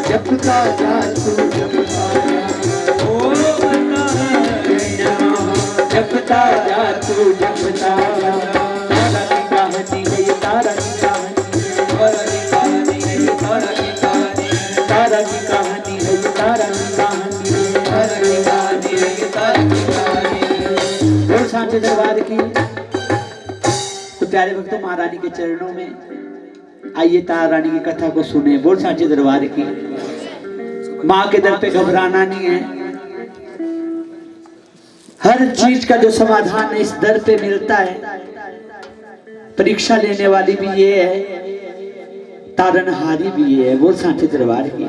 जपता जा तू जपता जा। ओम जपता जा तू जपता जा। तारा की कहानी है ये, तारा की कहानी है, तारा की कहानी है ये, तारा की कहानी है, तारा की कहानी है ये, तारा की कहानी है, तारा की कहानी है ये, तारा की कहानी है। बोल सांचे दरबार की। तो प्यारे भक्तों महारानी के चरणों में आइए तारा रानी की कथा को सुने। बोल सांचे दरबार की। माँ के दर पे घबराना नहीं है, हर चीज का जो समाधान है इस दर पे मिलता है। परीक्षा लेने वाली भी ये है, तारनहारी भी ये है। बोल सांचे दरबार की।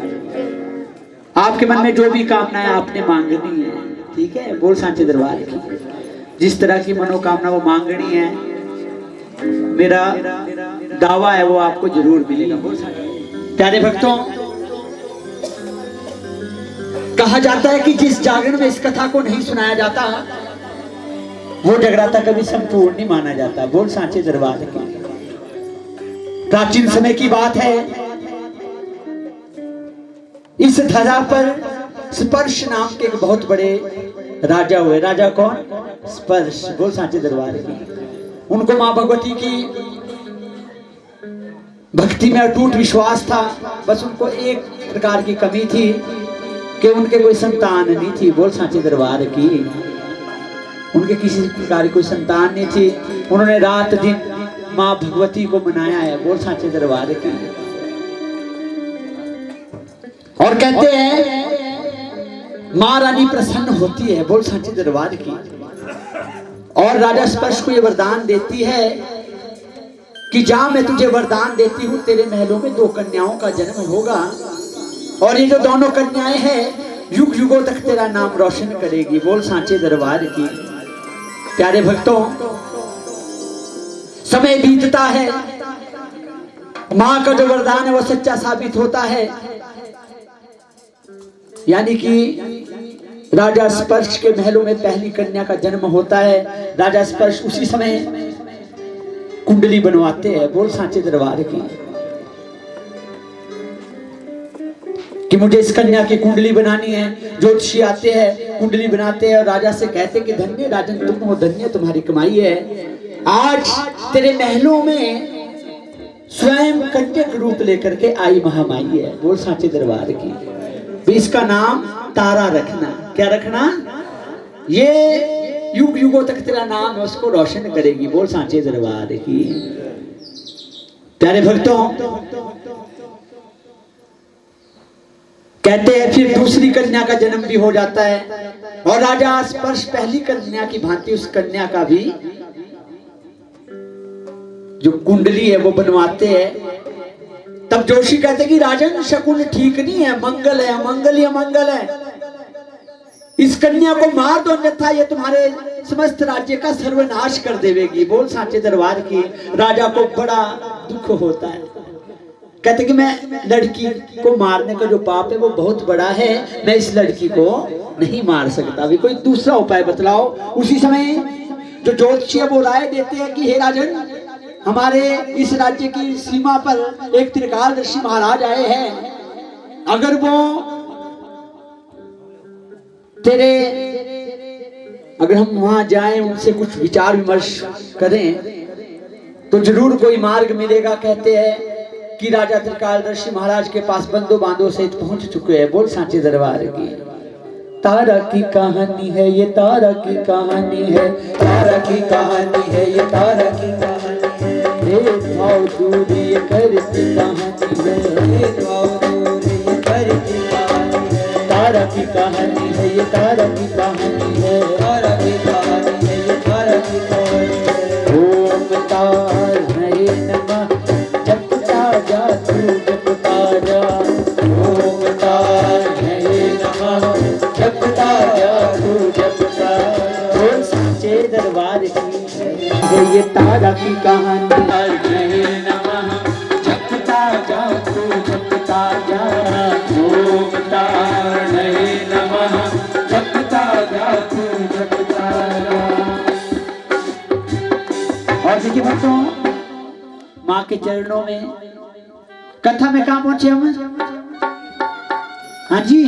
आपके मन में जो भी कामनाएं आपने मांगनी है, ठीक है, बोल सांचे दरबार की। जिस तरह की मनोकामना वो मांगनी है, मेरा दावा है वो आपको जरूर मिलेगा। बोल सांचे। प्यारे भक्तों, कहा जाता है कि जिस जागरण में इस कथा को नहीं सुनाया जाता वो जगराता कभी संपूर्ण नहीं माना जाता। बोल सांचे दरबार की। प्राचीन समय की बात है, इस धरा पर स्पर्श नाम के एक बहुत बड़े राजा हुए। राजा कौन? स्पर्श। बोल सांचे दरबार की। उनको मां भगवती की भक्ति में अटूट विश्वास था, बस उनको एक प्रकार की कमी थी, कि उनके कोई संतान नहीं थी। बोल सांचे दरबार की, उनके किसी प्रकार की कोई संतान नहीं थी। उन्होंने रात दिन माँ भगवती को मनाया है। बोल सांचे दरबार की। और कहते हैं माँ रानी प्रसन्न होती है। बोल सांचे दरबार की। और राजा स्पर्श को ये वरदान देती है कि जा मैं तुझे वरदान देती हूँ, तेरे महलों में 2 कन्याओं का जन्म होगा और ये जो दोनों कन्याएं हैं युग युगों तक तेरा नाम रोशन करेगी। बोल सांचे दरबार की। प्यारे भक्तों, समय बीतता है, मां का जो वरदान है वो सच्चा साबित होता है। यानी कि राजा स्पर्श के महलों में पहली कन्या का जन्म होता है। राजा स्पर्श उसी समय कुंडली बनवाते हैं। बोल सांचे दरबार की कि मुझे इस कन्या की कुंडली बनानी है। ज्योतिषी आते हैं, कुंडली बनाते हैं और राजा से कहते कि धन्य राजन तुम हो, धन्य तुम्हारी कमाई है। आज तेरे महलों में स्वयं कन्या रूप लेकर के आई महामाई है। बोल सांचे दरबार की। तो इसका नाम तारा रखना। क्या रखना? ये युग युगों तक तेरा नाम है उसको रोशन करेगी। बोल सांचे दरबार की। प्यारे भक्तों, कहते हैं फिर दूसरी कन्या का जन्म भी हो जाता है और राजा स्पर्श पहली कन्या की भांति उस कन्या का भी जो कुंडली है वो बनवाते हैं। तब जोशी कहते कि राजन शकुन ठीक नहीं है, मंगल है, अमंगल ही अमंगल है। इस कन्या को मार दो, अन्यथा ये तुम्हारे समस्त राज्य का सर्वनाश कर देवेगी। बोल सांचे दरबार की। राजा को बड़ा दुख होता है। कहते कि मैं लड़की को मारने का जो पाप है वो बहुत बड़ा है, मैं इस लड़की को नहीं मार सकता, अभी कोई दूसरा उपाय बतलाओ। उसी समय जो ज्योतिषी वो राय देते हैं कि हे राजन, हमारे इस राज्य की सीमा पर एक त्रिकालदर्शी महाराज आए हैं, अगर वो अगर हम वहां जाएं, उनसे कुछ विचार विमर्श करें तो जरूर कोई मार्ग मिलेगा। कहते हैं कि राजा त्रिकालदर्शी महाराज के पास बंदो बांधो सहित पहुंच चुके हैं। बोल सांचे दरबार की। तारा की कहानी है ये, तारा की कहानी है, तारा की कहानी है ये, तारा की कहानी है। भाव दूरी करती कहानी है, भाव दूरी करती कहानी है। तारा की कहानी है ये, तारा की कहानी है, तारा की कहानी है ये, तारा की कहानी है। ओम तारा नमः जपता जा तू जपता जा। ओम तारा नमः जपता जा तू जपता। बोल सांचे दरबार की ये तारा की कहानी। नमः जपता जा तू जपता जा। ओम तारा नमः जपता जा तू जपता जा। और देखिए भक्तों, माँ के चरणों में कथा में कहाँ पहुंचे हम? हाँ जी,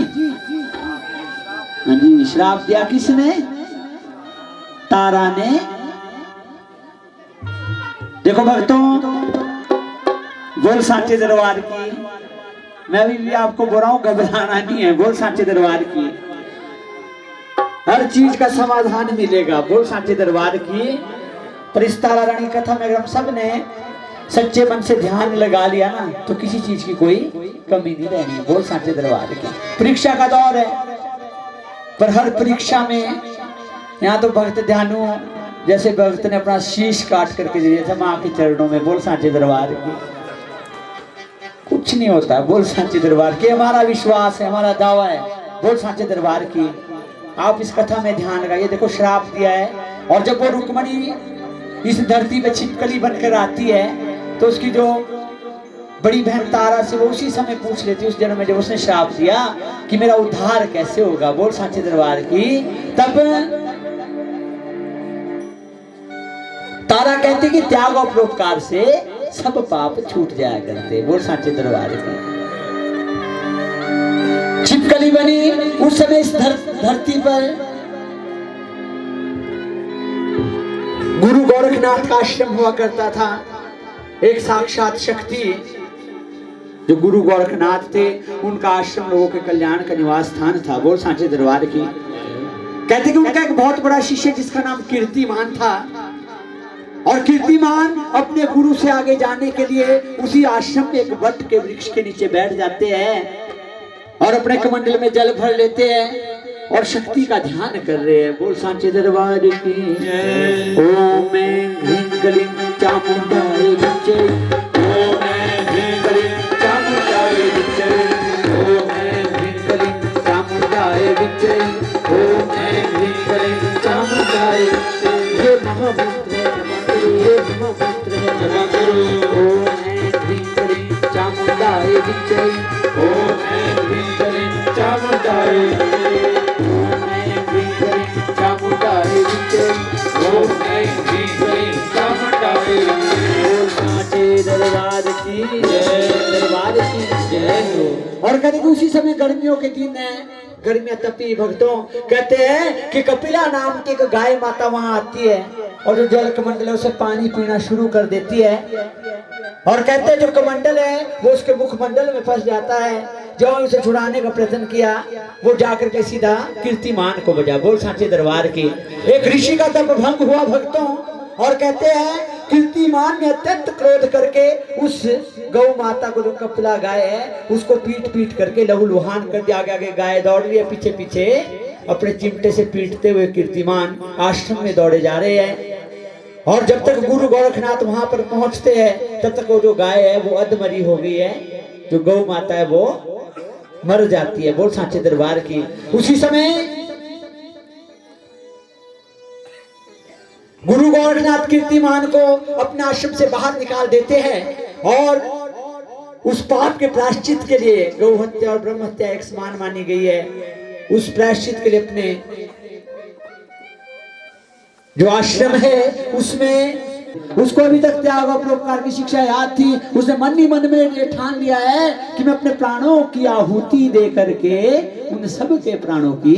हाँ जी। श्राप दिया किसने? तारा ने। देखो भक्तों, बोल सांचे दरबार की। मैं भी आपको बोल रहा हूं, घबराना नहीं है। बोल सांचे दरबार की। हर चीज का समाधान मिलेगा। बोल सांचे दरबार की। पर इस तारा रानी कथा में अगर हम सब ने सच्चे मन से ध्यान लगा लिया ना, तो किसी चीज की कोई कमी नहीं रहनी। बोल सांचे दरबार की। परीक्षा का दौर है, पर हर परीक्षा में यहाँ तो भक्त ध्यानु जैसे भक्त ने अपना शीश काट करके दिया था माँ के चरणों में। बोल सांचे दरबार की। कुछ नहीं होता। बोल सांचे दरबार की। हमारा विश्वास है, हमारा दावा है। बोल सांचे दरबार की। आप इस कथा में ध्यान लगाइए। देखो, श्राप दिया है और जब वो रुक्मणी इस धरती पे छिपकली बनकर आती है तो उसकी जो बड़ी बहन तारा से वो उसी समय पूछ लेती है, उस जन्म में जब उसने श्राप दिया कि मेरा उद्धार कैसे होगा। बोल सांचे दरबार की। तब तारा कहती कि त्याग और परोपकार से सब पाप छूट जाया करते। बोल सांचे दरबार की। छिपकली बनी उस समय इस धरती पर गुरु गोरखनाथ का आश्रम हुआ करता था। एक साक्षात शक्ति जो गुरु गोरखनाथ थे उनका आश्रम लोगों के कल्याण का निवास स्थान था। बोल सांचे दरबार की। कहते कि उनका एक बहुत बड़ा शिष्य जिसका नाम कीर्तिमान था, और कीर्तिमान अपने गुरु से आगे जाने के लिए उसी आश्रम में एक वट के वृक्ष के नीचे बैठ जाते हैं और अपने कमंडल में जल भर लेते हैं और शक्ति का ध्यान कर रहे हैं। बोल सांचे दरबार की जय। ओम ह्रीं क्लीं चामुंडाय विच्चे, ओम ह्रीं क्लीं चामुंडाय विच्चे, ओम ह्रीं क्लीं चामुंडाय विच्चे, ओम ह्रीं क्लीं चामुंडाय विच्चे। ये महामंत्र है, ये महामंत्र है, जमा करो। ओम ह्रीं क्लीं चामुंडाय विच्चे, ओम ह्रीं क्लीं चामुंडाय विच्चे, ओम ह्रीं क्लीं चामुंडाय विच्चे, ओम ह्रीं क्लीं चामुंडाय विच्चे। बोल सांचे दरबार की जय, दरबार की जय। और कहते कि उसी समय गर्मियों के दिन है, गर्मियां तपी भक्तों। कहते हैं कि कपिला नाम की एक गाय माता वहां आती है और जो जल कमंडलों से पानी पीना शुरू कर देती है, और कहते हैं जो कमंडल है वो उसके मुखमंडल में फंस जाता है। जब उसे छुड़ाने का प्रयत्न किया, वो जाकर के सीधा कीर्तिमान को बजा। बोल सांचे दरबार की। एक ऋषि का तप भंग हुआ भक्तों, और कहते हैं कीर्तिमान ने अत्यंत क्रोध करके उस गौ माता को, जो कपिला गाय है, उसको पीट पीट करके लहूलुहान कर दिया। आगे आगे गाय दौड़ रही है, पीछे पीछे अपने चिमटे से पीटते हुए कीर्तिमान आश्रम में दौड़े जा रहे हैं। और जब तक गुरु गोरखनाथ वहां पर पहुंचते हैं तब तक वो जो गाय है वो अधमरी हो गई है, जो गौ माता है वो मर जाती है। बोल सांचे दरबार की। उसी समय गुरु गोरखनाथ कीर्तिमान को अपने आश्रम से बाहर निकाल देते हैं और उस पाप के प्रायश्चित के लिए, गौ हत्या और ब्रह्म हत्या एक समान मानी गई है, उस प्रायश्चित के लिए अपने जो आश्रम है उसमें, उसको अभी तक त्याग और परोपकार की शिक्षा याद थी। उसने मन ही मन में ये ठान लिया है कि मैं अपने प्राणों की आहुति दे करके उन सब के प्राणों की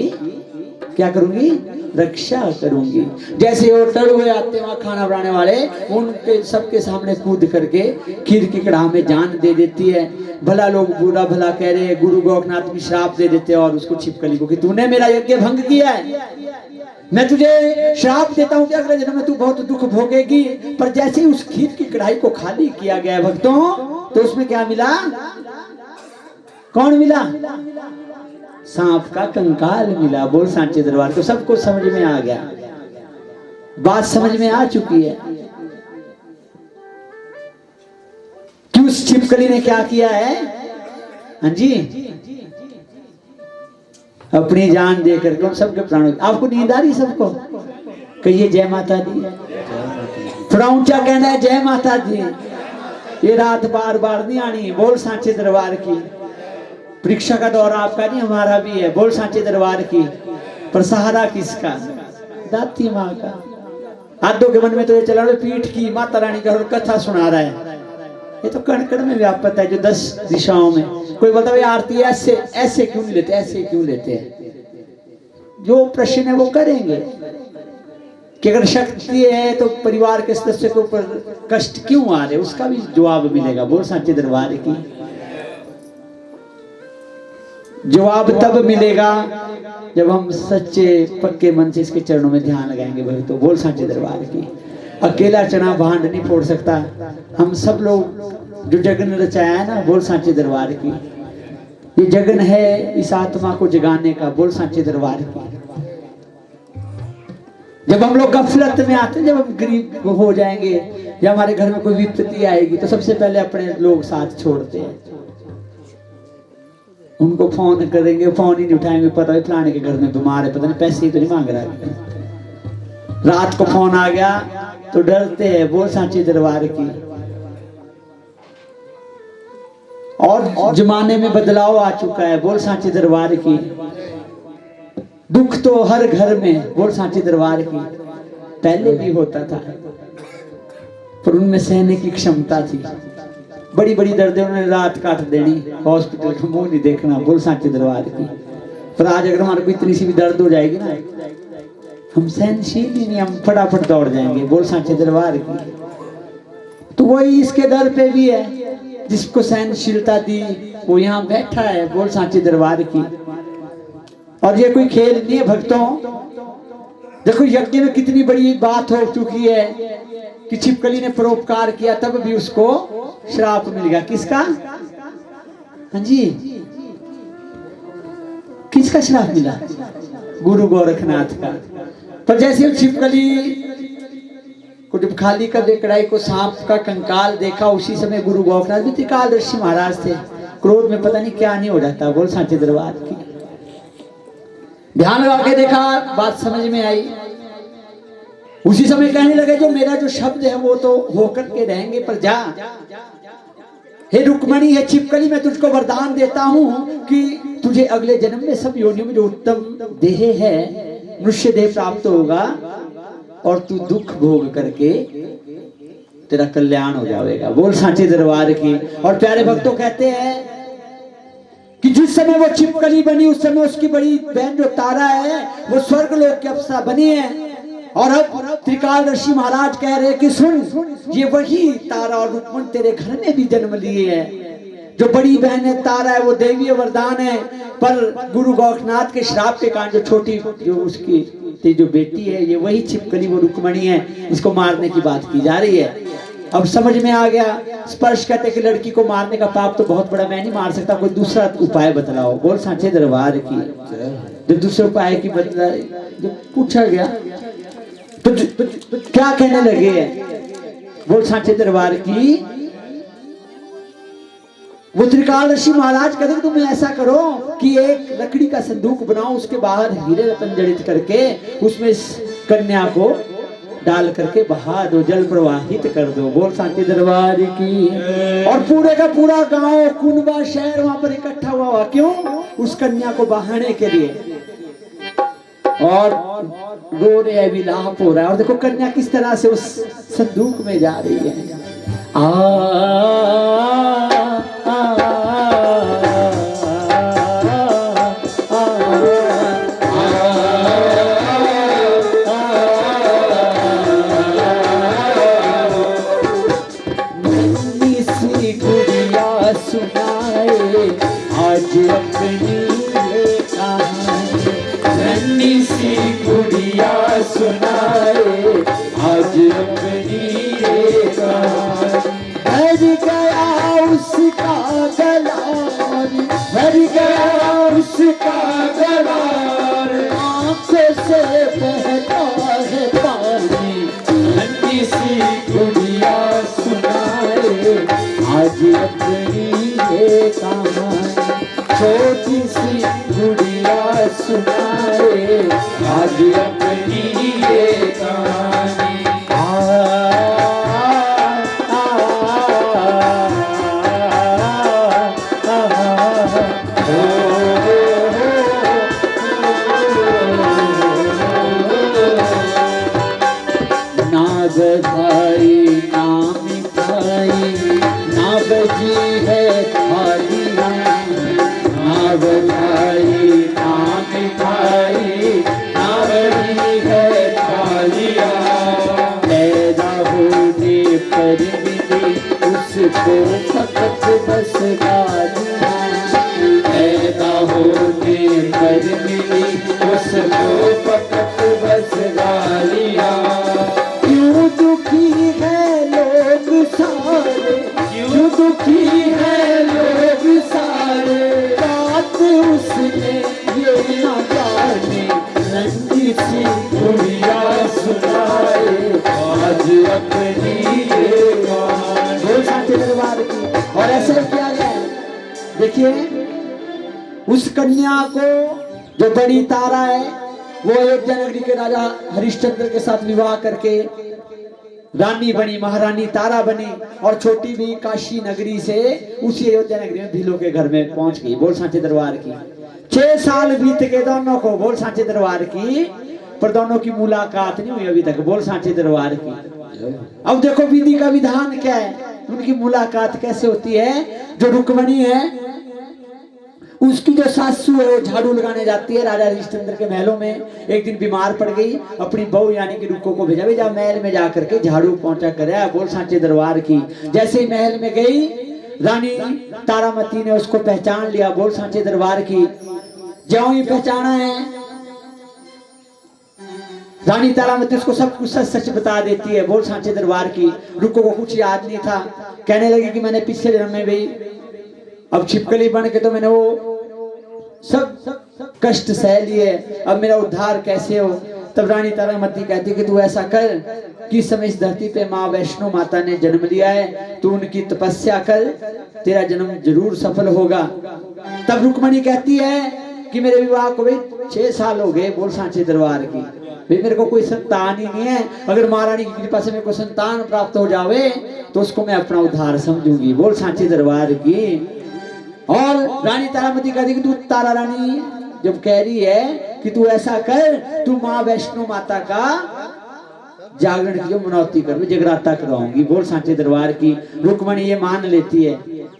क्या करूंगी, रक्षा करूंगी। जैसे वो टड़ हुए आते वहां खाना बनाने वाले, उनके सबके सामने कूद करके खीर की कढ़ा में जान दे देती है। भला लोग बुरा भला कह रहे हैं, गुरु गोरखनाथ भी श्राप दे देते हैं और उसको छिपकली को कि तूने मेरा यज्ञ भंग किया है, मैं तुझे श्राप देता हूं कि अगले जन्म में तू बहुत दुख भोगेगी। पर जैसे ही उस खीर की कढ़ाई को खाली किया गया भक्तों, तो उसमें क्या मिला, कौन मिला, सांप का कंकाल मिला। बोल सांचे दरबार को। सबको समझ में आ गया, बात समझ में आ चुकी है कि उस छिपकली ने क्या किया है। हाँ जी, अपनी जान दे करके उन सबके प्राणों। आपको नींद आ रही सबको? कहिए जय माता दी। थोड़ा ऊंचा कहना है जय माता दी। ये रात बार बार नहीं आनी। बोल सांचे दरबार की। परीक्षा का दौर आपका नहीं, हमारा भी है। बोल सांचे दरबार की। पर सहारा किसका? दाती माँ का। आधो के मन में तो ये चला पीठ की माता रानी का कथा सुना रहा है। ये तो कण कण में व्याप्त है, जो 10 दिशाओं में। कोई बोलता है आरती ऐसे ऐसे क्यों नहीं लेते, ऐसे क्यों लेते हैं। जो प्रश्न है वो करेंगे कि अगर शक्ति है तो परिवार के सदस्य के ऊपर कष्ट क्यों आ रहे, उसका भी जवाब मिलेगा। बोल सांचे दरबार की। जवाब तब मिलेगा जब हम सच्चे पक्के मन से इसके चरणों में ध्यान लगाएंगे। भाई तो बोल सांचे दरबार की। अकेला चना भांड नहीं फोड़ सकता। हम सब लोग जो जगन रचाया है ना, बोल सांचे दरबार की। ये जगन है इस आत्मा को जगाने का। बोल सांचे दरबार की। जब हम लोग गफलत में आते हैं, जब हम गरीब हो जाएंगे या हमारे घर में कोई विपत्ति आएगी, तो सबसे पहले अपने लोग साथ छोड़ते हैं। उनको फोन करेंगे, फोन ही नहीं उठाएंगे, पता है फलाने के घर में बीमार है, पता नहीं पैसे ही तो नहीं मांग रहा है। रात को फोन आ गया तो डरते हैं। बोल सांचे दरबार की। और जमाने में बदलाव आ चुका है। बोल सांचे दरबार की। दुख तो हर घर में। बोल सांचे दरबार की। पहले भी होता था पर उनमें सहने की क्षमता थी। बड़ी बड़ी दर्दें उन्होंने रात काट देनी, हॉस्पिटल का मुंह नहीं देखना। बोल सांचे दरबार की। पर आज अगर हमारे को इतनी सी भी दर्द हो जाएगी ना, हम सहनशील ही नहीं, हम फटाफट दौड़ जाएंगे। बोल सांचे दरबार की। तो वही इसके दर पे भी है। जिसको सहनशीलता दी वो यहाँ बैठा है, बोल सांचे दरबार की। और ये कोई खेल नहीं है भक्तों। देखो यज्ञ में कितनी बड़ी बात हो चुकी है कि छिपकली ने परोपकार किया, तब भी उसको श्राप मिल गया। किसका? हाँ जी, किसका श्राप मिला? गुरु गोरखनाथ का। पर जैसे हम छिपकली को जब खाली कर दे कड़ाई को सांप का कंकाल देखा, उसी समय गुरु गोरखनाथ भी त्रिकालदर्शी महाराज थे। क्रोध में पता नहीं क्या नहीं हो जाता। बोल सांचे दरबार की। ध्यान लगा के देखा, बात समझ में आई। उसी समय कहने लगे जो मेरा जो शब्द है वो तो होकर के रहेंगे, पर जा हे रुक्मणी, हे छिपकली, मैं तुझको वरदान देता हूं कि तुझे अगले जन्म में सब योनियों में जो उत्तम देह है मनुष्य देह प्राप्त होगा और तू दुख भोग करके तेरा कल्याण हो जाएगा। बोल सांचे दरबार की। और प्यारे भक्तों कहते हैं कि जिस समय वो छिपकली बनी उस समय उसकी बड़ी बहन जो तारा है वो स्वर्ग लोक की अप्सरा बनी है। और अब त्रिकालदर्शी महाराज कह रहे कि सुन, ये वही तारा और रुक्मण तेरे घर में भी जन्म लिए है। जो बड़ी बहन है तारा है वो देवीय वरदान है, पर गुरु गोरखनाथ के श्राप के कारण जो छोटी जो उसकी जो बेटी है ये वही छिपकली वो रुक्मणी है, इसको मारने की बात की जा रही है। अब समझ में आ गया। स्पर्श कहते कि लड़की को मारने का पाप तो बहुत बड़ा, मैं नहीं मार सकता, कोई दूसरा उपाय बतलाओ। बोल सांचे दरबार की। जब दूसरे उपाय की बतला जब पूछा गया तो क्या कहने लगे हैं? बोल सांचे दरबार की। वो त्रिकालदर्शी महाराज कहते तुम ऐसा करो कि एक लकड़ी का संदूक बनाओ, उसके बाहर हीरे रतन जड़ित करके उसमें कन्या को डाल करके बहा दो, जल प्रवाहित कर दो। बोल सांचे दरबार की। और पूरे का पूरा गांव कुनबा शहर वहां पर इकट्ठा हुआ। क्यों? उस कन्या को बहाने के लिए। और रो रहे विलाप हो रहा है। और देखो कन्या किस तरह से उस संदूक में जा रही है। आज अपनी नन्ही सी गुड़िया सुनाए, आज अपनी भर गया उसका गला, भर गया उसका गला, आंखों से बहता है पानी। नन्ही सी गुड़िया सुनाए, आज अपनी कहानी। छोटी सी गुड़िया सुनाए, आज अपनी ये कहानी। ना बधाई ना मिठाई, ना बजी है थालियां, ना बधाई ना मिठाई, ना बजी है थालियां। पैदा होने पर मिली उसको फकत बस गालियां, पैदा होने पर मिली उसको फकत बस गालियां। क्यों दुखी है लोग सारे, क्यों दुखी है लोग सारे, बात उसने ये ना जाने। नन्ही सी गुड़िया सुनाए, आज अपनी ये कहानी। बोल सांचे दरबार की। और ऐसे किया गया, देखिए उस कन्या को जो बड़ी तारा है वो अयोध्या नगरी के राजा हरिश्चंद्र के साथ विवाह करके रानी बनी, महारानी तारा बनी। और छोटी भी काशी नगरी से उसी अयोध्या नगरी में भीलों के घर में पहुंच गई। बोल सांचे दरबार की। 6 साल बीत के दोनों को, बोल सांचे दरबार की, पर दोनों की मुलाकात नहीं हुई अभी तक। बोल सांचे दरबार की। अब देखो विधि का विधान क्या है, उनकी मुलाकात कैसे होती है। जो रुक्मणी है उसकी जो सासू है वो झाड़ू लगाने जाती है राजा हरिश्चंद्र के महलों में। एक दिन बीमार पड़ गई, अपनी बहू यानी कि रुक्को को भेजा, जा महल में जा करके झाड़ू पहुंचा करे। बोल सांचे दरबार की। जैसे ही महल में गई रानी तारामती ने उसको पहचान लिया। बोल सांचे दरबार की, ज्यों ही पहचाना है रानी तारामती उसको सब कुछ सच सच बता देती है। बोल सांचे दरबार की, रुको को कुछ याद नहीं था, कहने लगी कि मैंने पिछले जन्म में भी अब छिपकली बन के तो मैंने वो सब कष्ट सह लिए, अब मेरा उद्धार कैसे हो। तब रानी तारामती कहती कि तू ऐसा कर कि इस समय इस धरती पे माँ वैष्णो माता ने जन्म लिया है, तू उनकी तपस्या कर, तेरा जन्म जरूर सफल होगा। तब रुक्मणी कहती है कि मेरे विवाह को भाई 6 साल हो गए। बोल सांचे दरबार की, भाई मेरे को कोई संतान ही नहीं है, अगर महारानी की कृपा से मेरे को संतान प्राप्त हो जावे तो उसको मैं अपना उद्धार समझूंगी। बोल सांचे दरबार की। और रानी तारामती कहती कि तू तारा रानी जब कह रही है कि तू ऐसा कर, तू माँ वैष्णो माता का जागरण की जो मनौती कर, जगराता करवाऊंगी। बोल सांचे दरबार की। रुक्मणी ये मान लेती है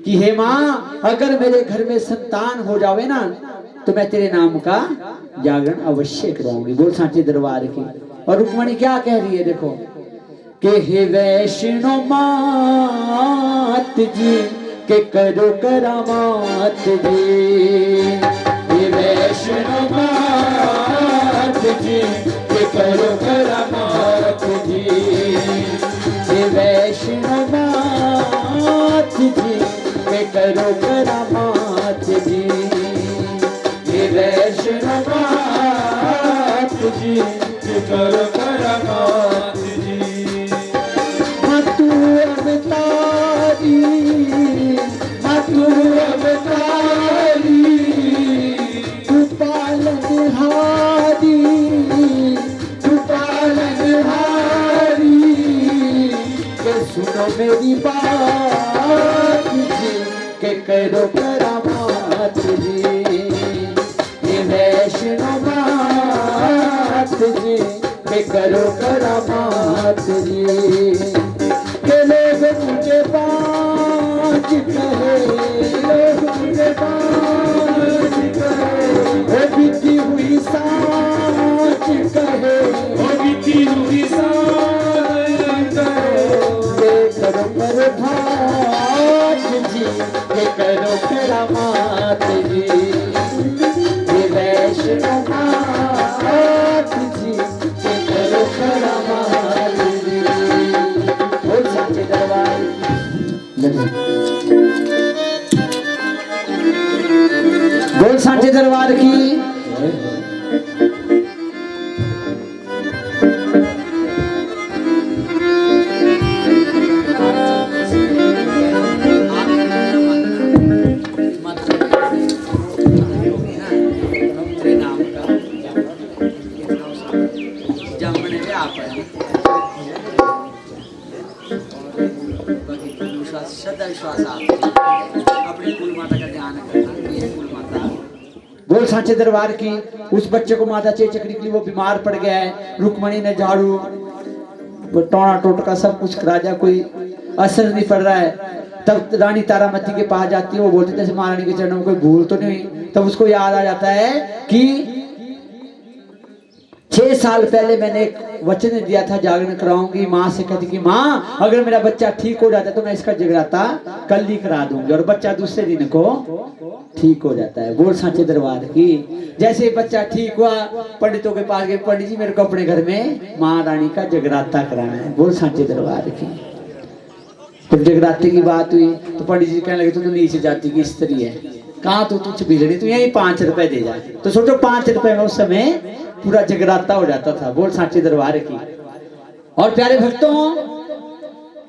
कि हे माँ, अगर मेरे घर में संतान हो जावे ना तो मैं तेरे नाम का जागरण अवश्य करवाऊंगी। बोल सांचे दरबार की। और रुक्मणी क्या कह रही है देखो कि हे वैष्णो मात जी के करो करामात जी, हे वैष्णो मात जी के करो करामात जी, हे वैष्णो मात जी के करो करामात जी, हे वैष्णो मात जी के करो करामात जी। मतु अवतारी तू अवतारी, तू पालनहारी, तू पालनहारी, के सुनो मेरी बात जी के करो करामात जी, ये वैष्णो मात जी के करो करामात जी। के लोग मुझे बात कहे, लोग मुझे बात कहे, वो बीती हुई साँच कहे, वो बीती हुई साँच कहे, ये करो कर भात जी, ये करो करामात जी, ये वैष्णो मात जी, ये करो करामात जी। बोल सांचे दरबार। बोल सांचे दरबार की। सदा विश्वास अपने कुल माता का ध्यान करना, ये कुल माता। बोल सांचे दरबार की। उस बच्चे को माता चेचक निकली, वो बीमार पड़ गया है। रुक्मणी ने झाड़ू टोना टोटका सब कुछ करा दिया, कोई असर नहीं पड़ रहा है। तब रानी तारामती के पास जाती है, वो बोलती जैसे महारानी के चरणों में कोई भूल तो नहीं हुई। तब उसको याद आ जाता है कि 6 साल पहले मैंने एक वचन दिया था जागरण कराऊंगी। माँ से कहती कि माँ, अगर मेरा बच्चा ठीक हो जाता है तो मैं इसका जगराता कल ही करा दूंगी, और बच्चा दूसरे दिन को ठीक हो जाता है। बोल सांचे दरबार की। जैसे बच्चा ठीक हुआ, पंडितों के पास गए, पंडित जी मेरे को अपने घर में माँ रानी का जगराता कराना है। बोल सांचे दरबार की। जब जगराते की बात हुई तो पंडित जी कहने लगे, तो नीचे जाति की स्त्री है, कहाँ तू तुझ बिगड़ी, तू यही 5 रुपए दे जा। तो सोचो 5 रुपए में उस समय पूरा जगराता हो जाता था। बोल सांचे दरबार की। और प्यारे भक्तों,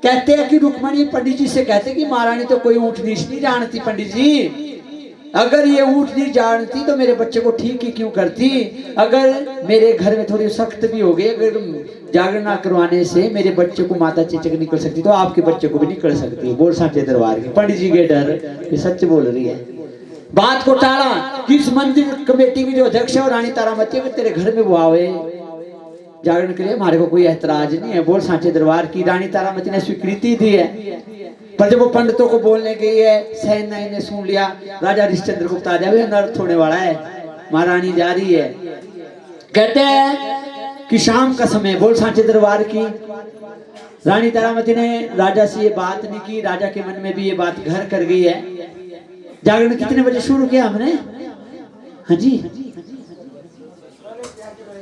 कहते हैं कि रुक्मणी पंडित जी से कहते कि महारानी तो कोई ऊंट नीच नहीं जानती। पंडित जी, अगर ये ऊंट नीच जानती तो मेरे बच्चे को ठीक ही क्यों करती। अगर मेरे घर में थोड़ी सख्त भी हो गई, अगर जागरण ना करवाने से मेरे बच्चे को माता चेचक निकल सकती तो आपके बच्चे को भी निकल सकती है। बोल सांचे दरबार की। पंडित जी के डर, ये सच बोल रही है। बात को टाला कि इस मंदिर कमेटी की जो अध्यक्ष है और रानी तारामती, अगर तेरे घर में वो आवे जागरण के लिए, हमारे को कोई ऐतराज नहीं है। बोल सांचे दरबार की। रानी तारामती ने स्वीकृति दी है, पर जब वो पंडितों को बोलने गई है, सेनाई ने सुन लिया, राजा हरिश्चंद्र को बता दिया नर्थ होने वाला है, महारानी जा रही है। कहते हैं कि शाम का समय, बोल सांचे दरबार की, रानी तारामती ने राजा से ये बात नहीं की, राजा के मन में भी ये बात घर कर गई है। जागरण कितने बजे शुरू किया हमने? हाँ जी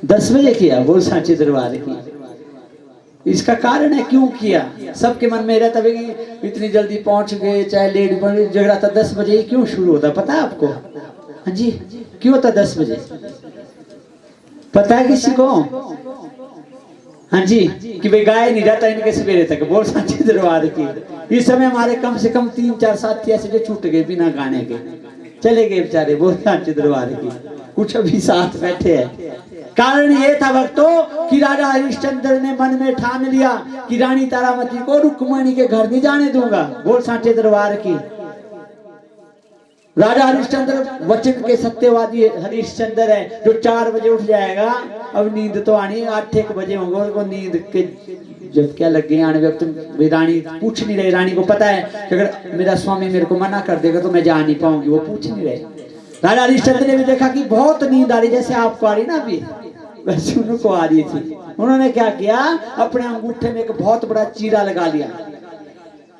10 बजे किया बोल सांचे दरबार की। इसका कारण है क्यों किया, सबके मन में रहता है कि इतनी जल्दी पहुंच गए, चाहे लेट बन झगड़ा था 10 बजे ही क्यों शुरू होता पता है आपको? हाँ जी क्यों होता 10 बजे पता है किसी को? हाँ जी कि भाई गाय नहीं जाता इनके सवेरे तक बोल सांचे दरबार की। इस समय हमारे कम से कम 3-4 साथी ऐसे जो छूट गए बिना गाने के, चले गए बेचारे बोल सांचे दरबार की, कुछ अभी साथ बैठे हैं। कारण ये था भक्तों कि राजा हरिश्चंद्र ने मन में ठान लिया कि रानी तारामती को रुक्मणी के घर नहीं जाने दूंगा बोल सांचे दरबार की। राजा हरिश्चंद्र वचन के सत्यवादी हरिश्चंद्र है जो 4 बजे उठ जाएगा। अब नींद तो आनी 8-1 बजे होंगे, उनको नींद के जब क्या लग गई आने वक्त रानी पूछ नहीं रही। रानी को पता है कि अगर मेरा स्वामी मेरे को मना कर देगा तो मैं जा नहीं पाऊंगी, वो पूछ नहीं रहे। राजा हरिश्चंद्र ने भी देखा कि बहुत नींद आ रही, जैसे आपको आ रही ना अभी वैसे उनको आ रही थी। उन्होंने क्या किया, अपने अंगूठे में एक बहुत बड़ा चीरा लगा लिया।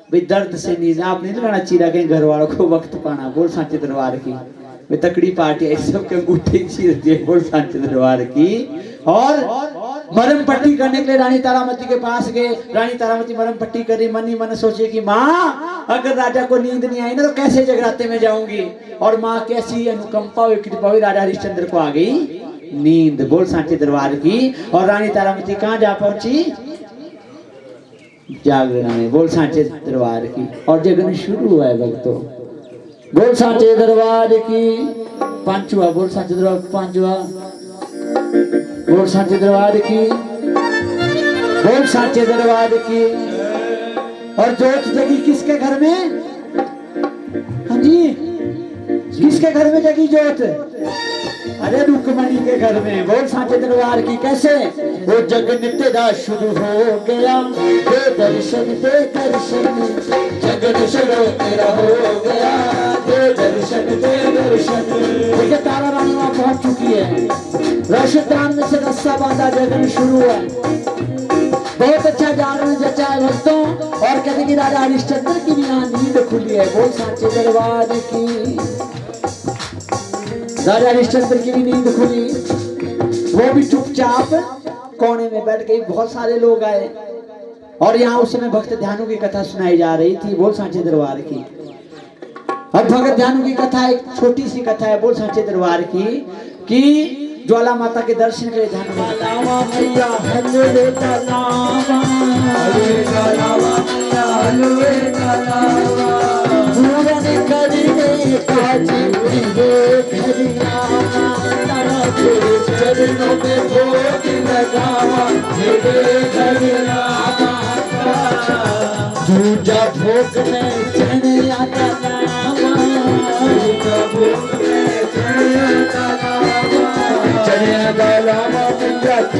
भाई दर्द से नींद आप नहीं लगाना चीरा कहीं घर वालों को वक्त पाना बोल सांचे दरबार की। वे तकड़ी पार्टी है सबके अंगूठे चीर दिए बोल सांचे दरबार की। और मरम पट्टी करने के लिए रानी तारामती के पास गए। रानी तारामती मरम पट्टी करी, मन ही मन सोचे कि माँ अगर राजा को नींद नहीं आई ना तो कैसे जगराते में जाऊंगी। और माँ कैसी अनुकंपा हुई कृपा हुई, राजा हरिश्चंद्र को आ गई नींद बोल सांचे दरबार की। और रानी तारामती कहाँ जा पहुंची? जागरण में बोल सांचे दरबार की। और जागरण शुरू हुआ है भक्तों बोल सांचे दरबार की। 5वां बोल सांचे दरबार, 5वां बोल सांचे दरबार की, बोल सांचे दरबार की। और जोत जगी किसके घर में? हाँ जी किसके घर में जगी जोत? अरे रुक्मणी के घर में बोल सांचे दरबार की। कैसे? वो जग नित्य दा शुरू हो गया, दे दर्शन जगत शुरू तेरा हो गया, दे दर्शन देखिए तारा रानी वहां पहुंच चुकी है। रोशनदान में से रस्सा बांधा, जगन शुरू है। बहुत अच्छा जागरण जचा है भक्तों। और कहते कि राजा हरिश्चंद्र की भी यहाँ नींद खुली है बोल सांचे दरबार की। राजा हरिश्चंद्र की भी नींद खुली, वो भी चुपचाप कोने में बैठ गई। बहुत सारे लोग आए और यहाँ उस समय भक्त ध्यानु की कथा सुनाई जा रही थी बोल सांचे दरबार की। अब भगत ध्यानु की कथा एक छोटी सी कथा है बोल सांचे दरबार की कि ज्वाला माता के दर्शन के लिए ध्यानु चरणों में भोग लगावा दूजा भोग में चढ़िया तलावा, चढ़िया तलावा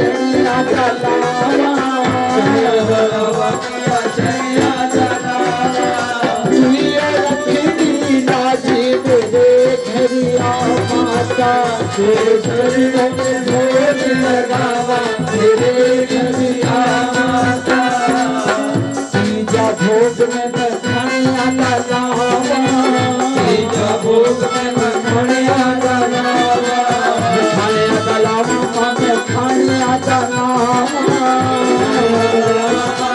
चढ़िया तलावा तेरे शरीरों में भोग लगावा तेरे घरिया माता। तीजा भोग में मखनिया तलावा, तीजा भोग में मखनिया तलावा, मखनिया तलावा मखनिया तलावा,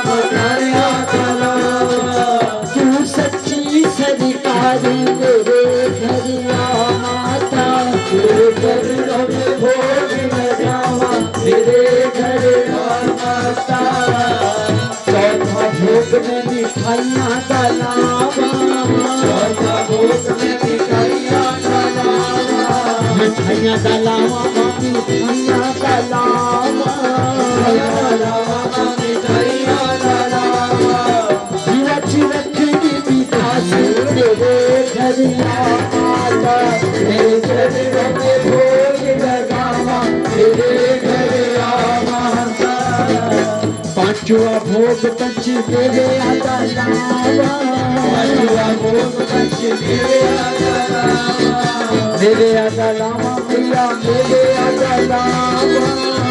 मखनिया तलावा। तू सच्ची सदिकारी तेरे घरिया माता, तेरे चरणों में भोग लगावा तेरे घर माता। चौथा भोग में मिठाइयाँ तलावा, चौथा भोग में मिठाइयाँ तलावा, मिठाइयाँ तलावा मिठाइयाँ तलावा, मिठाइयाँ तलावा। रखनी पितासी तेरे घर माता, तेरे चरणों में भोग लगावा तेरे घर माता। पांचवा भोग पंच तेरे आता लावा, पांचवा भोग पंच तेरे आता लावा, मेरे आता लावा मैया मेरे आता लावा,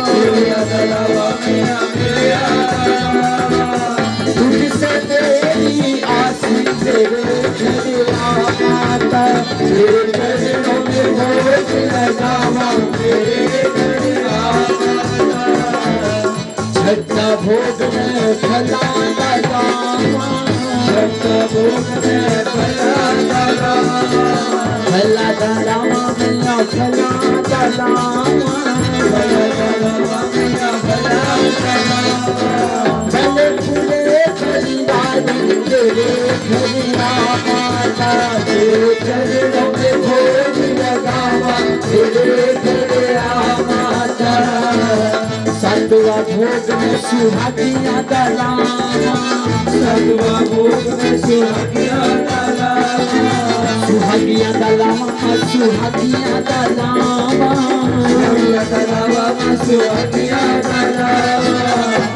मेरे आता लावा मैया मेरे आता लावा। की आसी तेरे घर आता, तेरे चरणों में भोग लगावा, तेरे घर आता। छठा भोग में फला लगावा, छठा भोग में फला लगावा, फला लगावा मैया फला लगावा, फला लगावा मैया फला लगावा। चले फूले परिवारी तेरे घर आता, तेरे चरणों में भोग लगावा, तेरे घर आता। सातवां भोग में सुहागियां दलावा, सातवां भोग में सुहागियां दलावा, सुहागियां दलावा, सुहागियां दलावा, सुहागियां दलावा, सुहागियां दलावा।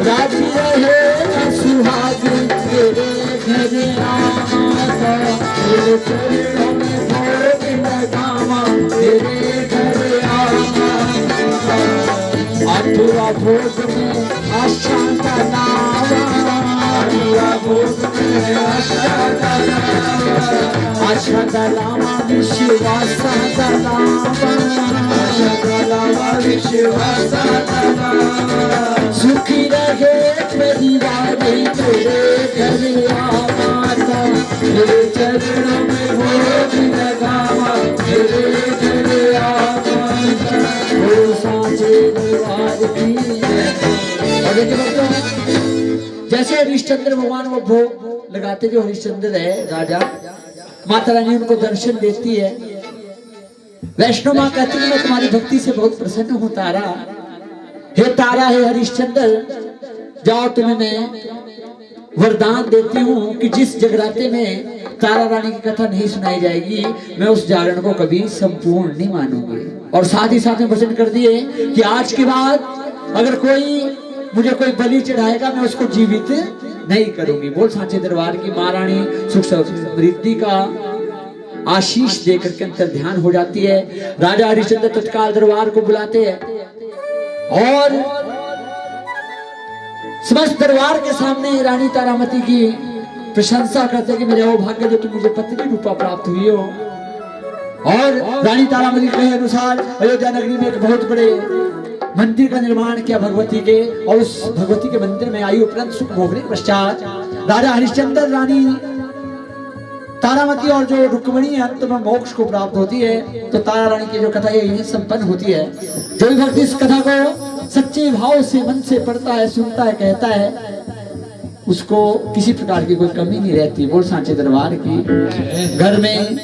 राजी रहे न सुहाग तेरे घर आता, तेरे चरणों में भोग लगावा, तेरे घर आता। आठवां भोग में आशा दलावा, आठवां भोग में आशा दलावा, आशा दलावा विश्वास दलावा, आशा दलावा विश्वास दलावा। सुखी रहे परिवार तेरे घर आता, तेरे चरणों में भोग लगावा, तेरे घर आता। ओ सांचे दरबार की और देखिए बच्चों, जैसे हरिश्चंद्र भगवान वो भोग लगाते जो हरिश्चंद्र है राजा, माता रानी उनको दर्शन देती है। वैष्णो माँ कहती है मैं तुम्हारी भक्ति से बहुत प्रसन्न हूँ तारा, हे तारा हे हरिश्चंद्र, जाओ तुम्हें मैं वरदान देती हूँ कि जिस जगराते में तारा रानी की कथा नहीं सुनाई जाएगी मैं उस जागरण को कभी संपूर्ण नहीं मानूंगी। और साथ ही साथ में वचन कर दिए कि आज के बाद अगर कोई मुझे कोई बलि चढ़ाएगा मैं उसको जीवित नहीं करूंगी। बोल सांचे दरबार की महारानी सुख समृद्धि का आशीष देकर के अंतर ध्यान हो जाती है। राजा हरिश्चंद्र तत्काल दरबार को बुलाते हैं और समस्त दरबार के सामने रानी तारामती की प्रशंसा करते कि मेरे वो भाग्य जो तुम मुझे पत्नी रूपा प्राप्त हुई हो। और रानी तारामती के अनुसार अयोध्या नगरी में एक बहुत बड़े मंदिर का निर्माण किया भगवती के, और उस भगवती के मंदिर में आयु उपरांत सुख भोगने के पश्चात राजा हरिश्चंद्र रानी तारामती और जो रुक्मिणी अंत में मोक्ष को प्राप्त होती है। तो तारा रानी की जो कथा है यही संपन्न होती है। जो भी भक्त इस कथा को सच्चे भाव से मन से पढ़ता है, सुनता है, कहता है, उसको किसी प्रकार की कोई कमी नहीं रहती। बोल सांचे दरबार की। घर में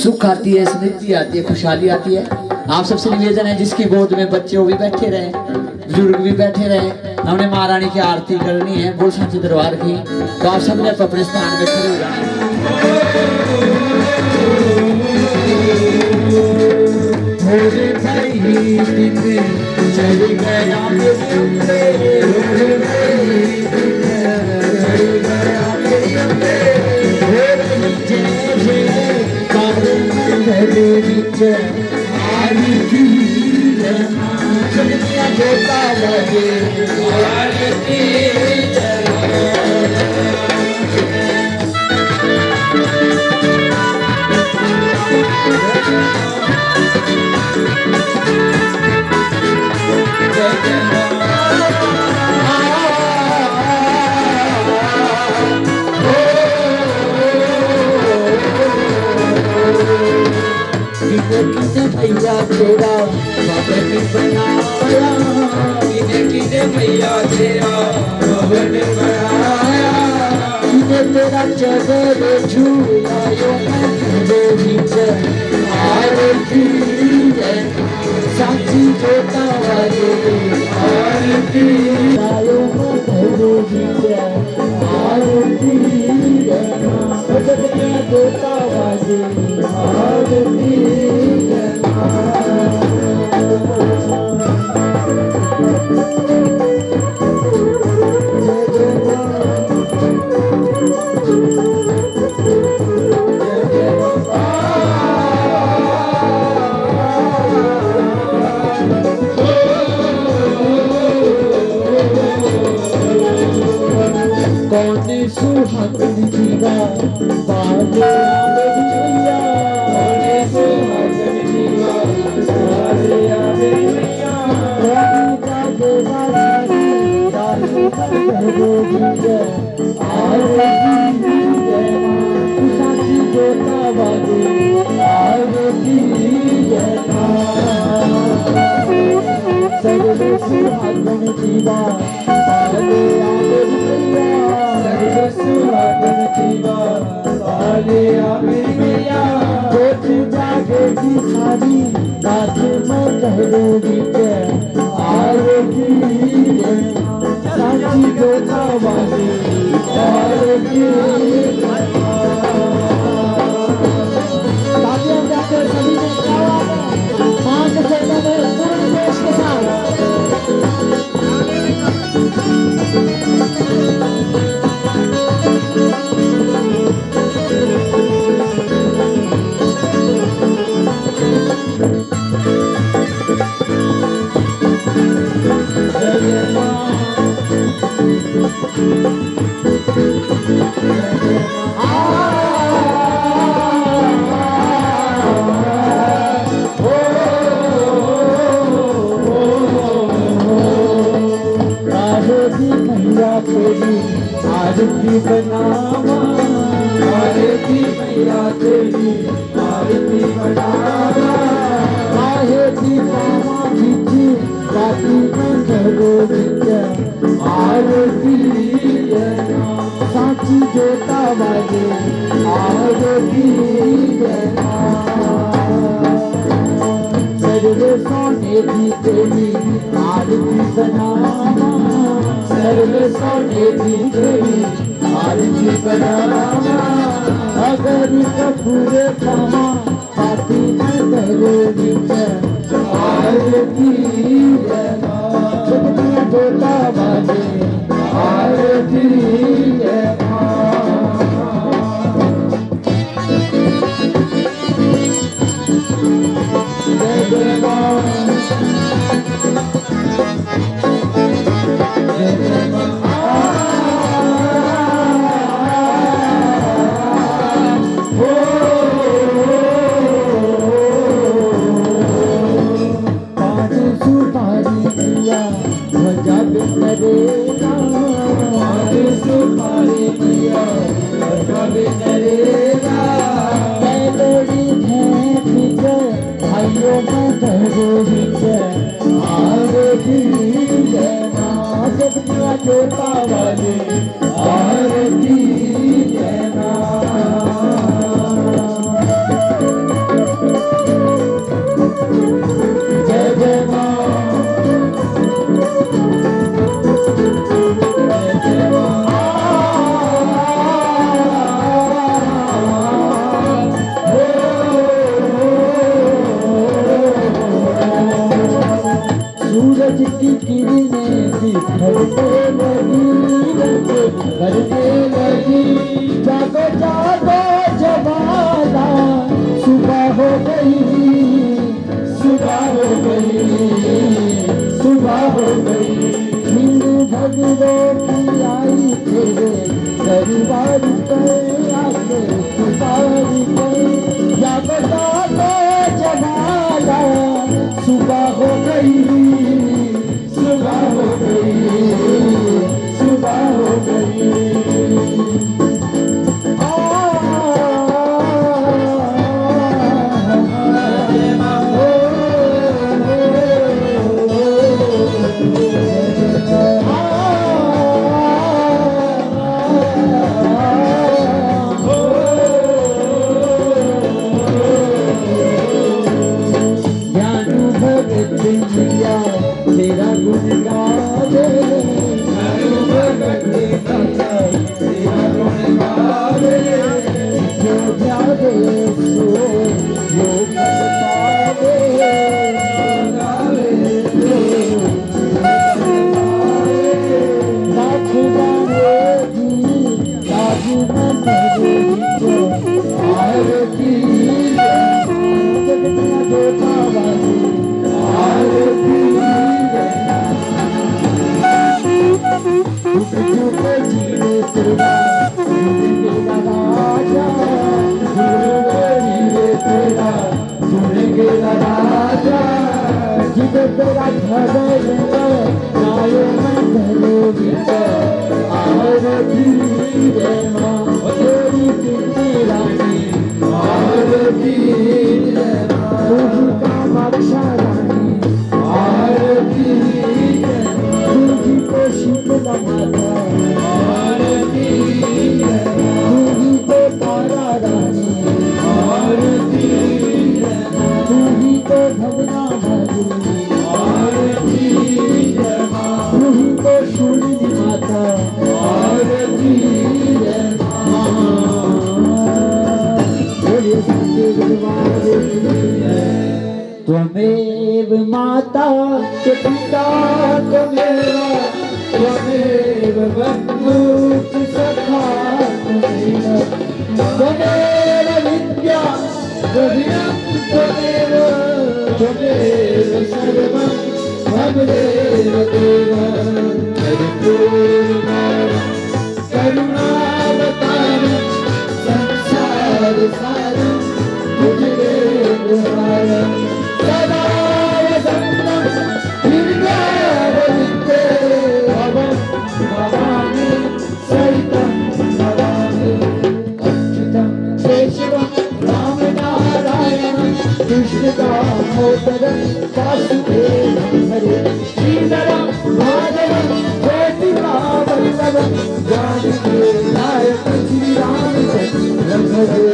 सुख आती है, समृद्धि आती है, खुशहाली आती है। आप सबसे निवेदन है जिसकी गोद में बच्चे वो भी बैठे रहे, बुजुर्ग भी बैठे रहे, हमने महारानी की आरती करनी है। बोल सांचे दरबार की। तो आप सबने अपने स्थान में खड़े हो जाए। चल गया भैया तेरा भवन बनाया, किने भैया तेरा भवन बनाया, किने तेरा चदर झूलायो मेरे बीच आरती है, साची जोता वाले आरती लायो मेरे बीच आरती है, सजनिया जोता वाले आरती है। कौन सुहाग राजा जिद तेरा भगल नाये मंडलो विच आरती रे माँ तेरी पिंडी रानी आरती रे माँ तुझी का बख्शा रानी आरती रे माँ तुझी को शीतला माता आरती रे माँ तुझी को तारा रानी आरती रे माँ तुझी को भगना भगनी आरती रे माँ तुझी को सूरज माता आरती रे माँ बोलिए सच्चे दरबार की त्वमेव माता च पिता त्वमेव त्वमेव बन्धु च सखा त्वमेव विद्या त्वमेव त्वमेव त्वमेव सर्वं त्वमेव देव परिपूर्णं करुणावतारं संसार सारं तुझमेव हारं सदा वसन्तं निर्मलविद्ये भवं भवामि सहितं भवामि अच्युतं केशवं रामनारायणं कृष्णदामोदरं वासुदेवं हरे श्रीधरं माधवं ज्योतिरावल्लभं जानकीनायकं श्रीरामचन्द्रं भजे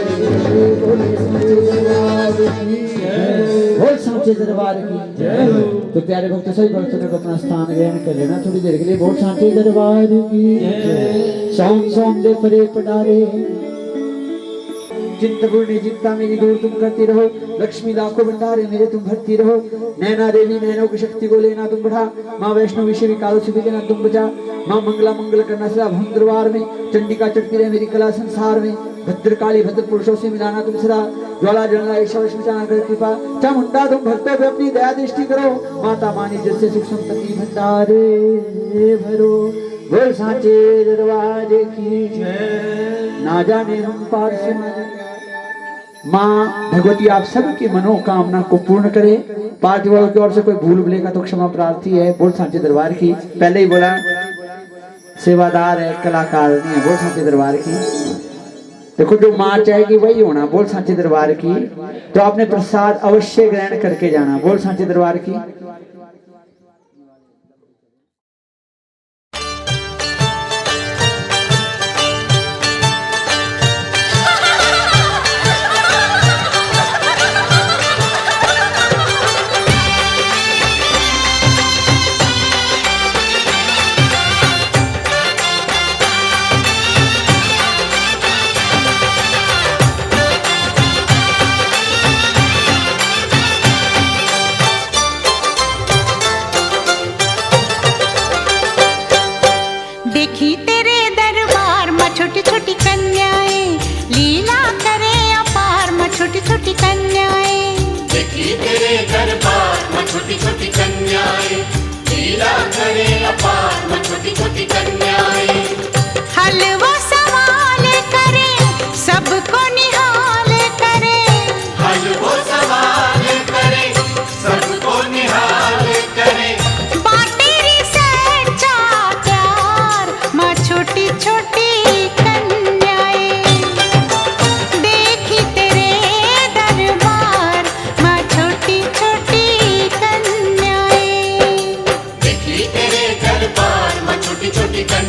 बोल सांचे दरबार की जय। तो प्यारे भक्त सभी भक्तों को अपना स्थान ग्रहण कर लेना थोड़ी देर के लिए। बोल सांचे दरबार की जय। सोम सोम दे परे पटारे चिंतपूर्णी चिंता मेरी दूर तुम करती रहो। लक्ष्मी लाखों भंडारे मेरे तुम भरती रहो। नैना देवी नैनों की शक्ति को लेना तुम बढ़ा। माँ वैष्णो विषय काल से लेना तुम बचा। माँ मंगला मंगल करना सदा भम दरबार में। चंडिका चढ़ती रहे मेरी कला संसार में। भद्रकाली भद्र पुरुषों से मिलाना तुम सदा। ज्वाला जलना ऐसा विश्वचाना कर कृपा। चामुंडा तुम भक्तों पे अपनी दया दृष्टि करो। माता मानी जैसे सुख संपत्ति भंडारे भरो। बोल सांचे दरबार की जय। ना जाने हम पार से माँ भगवती आप सबकी मनोकामना को पूर्ण करे। पार्टी वालों की ओर से कोई भूल भुलेगा तो क्षमा प्रार्थी है। बोल सांचे दरबार की। पहले ही बोला सेवादार है कलाकार नहीं है। बोल सांचे दरबार की। देखो जो माँ चाहेगी वही होना। बोल सांचे दरबार की। तो आपने प्रसाद अवश्य ग्रहण करके जाना। बोल सांचे दरबार की। देखी तेरे दरबार में छोटी छोटी कन्याएं लीला करे अपार में छोटी छोटी कन्याएं। देखी तेरे दरबार में छोटी छोटी कन्याएं लीला करे अपार में छोटी छोटी कन्याएं। हलवा सवाल करे सबको निहाल करे। हलवो सवाल करे सबको निहाल करे। बाटेरी सच्चा प्यार माँ छोटी छोटी कन्याएं। देखी तेरे दरबार माँ छोटी छोटी कन्याएं। देखी तेरे दरबार में छोटी छोटी कन्याएं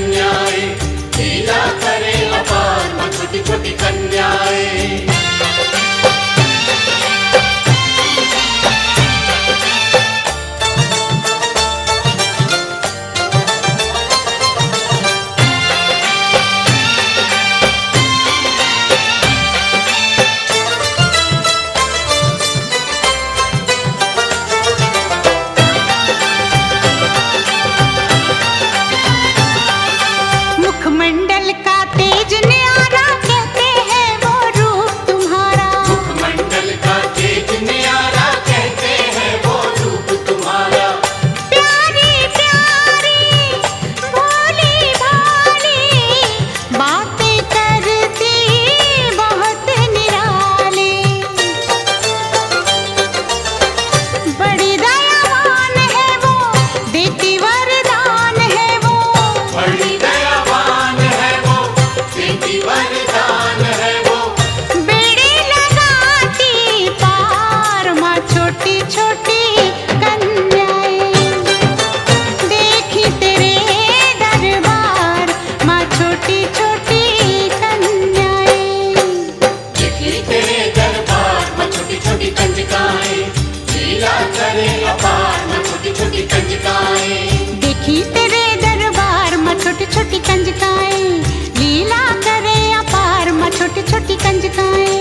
करे अपार माँ छोटी छोटी कंजकाएं। देखी तेरे दरबार में छोटी छोटी कंजकाएं, लीला करे अपार में छोटी छोटी कंजकाएं।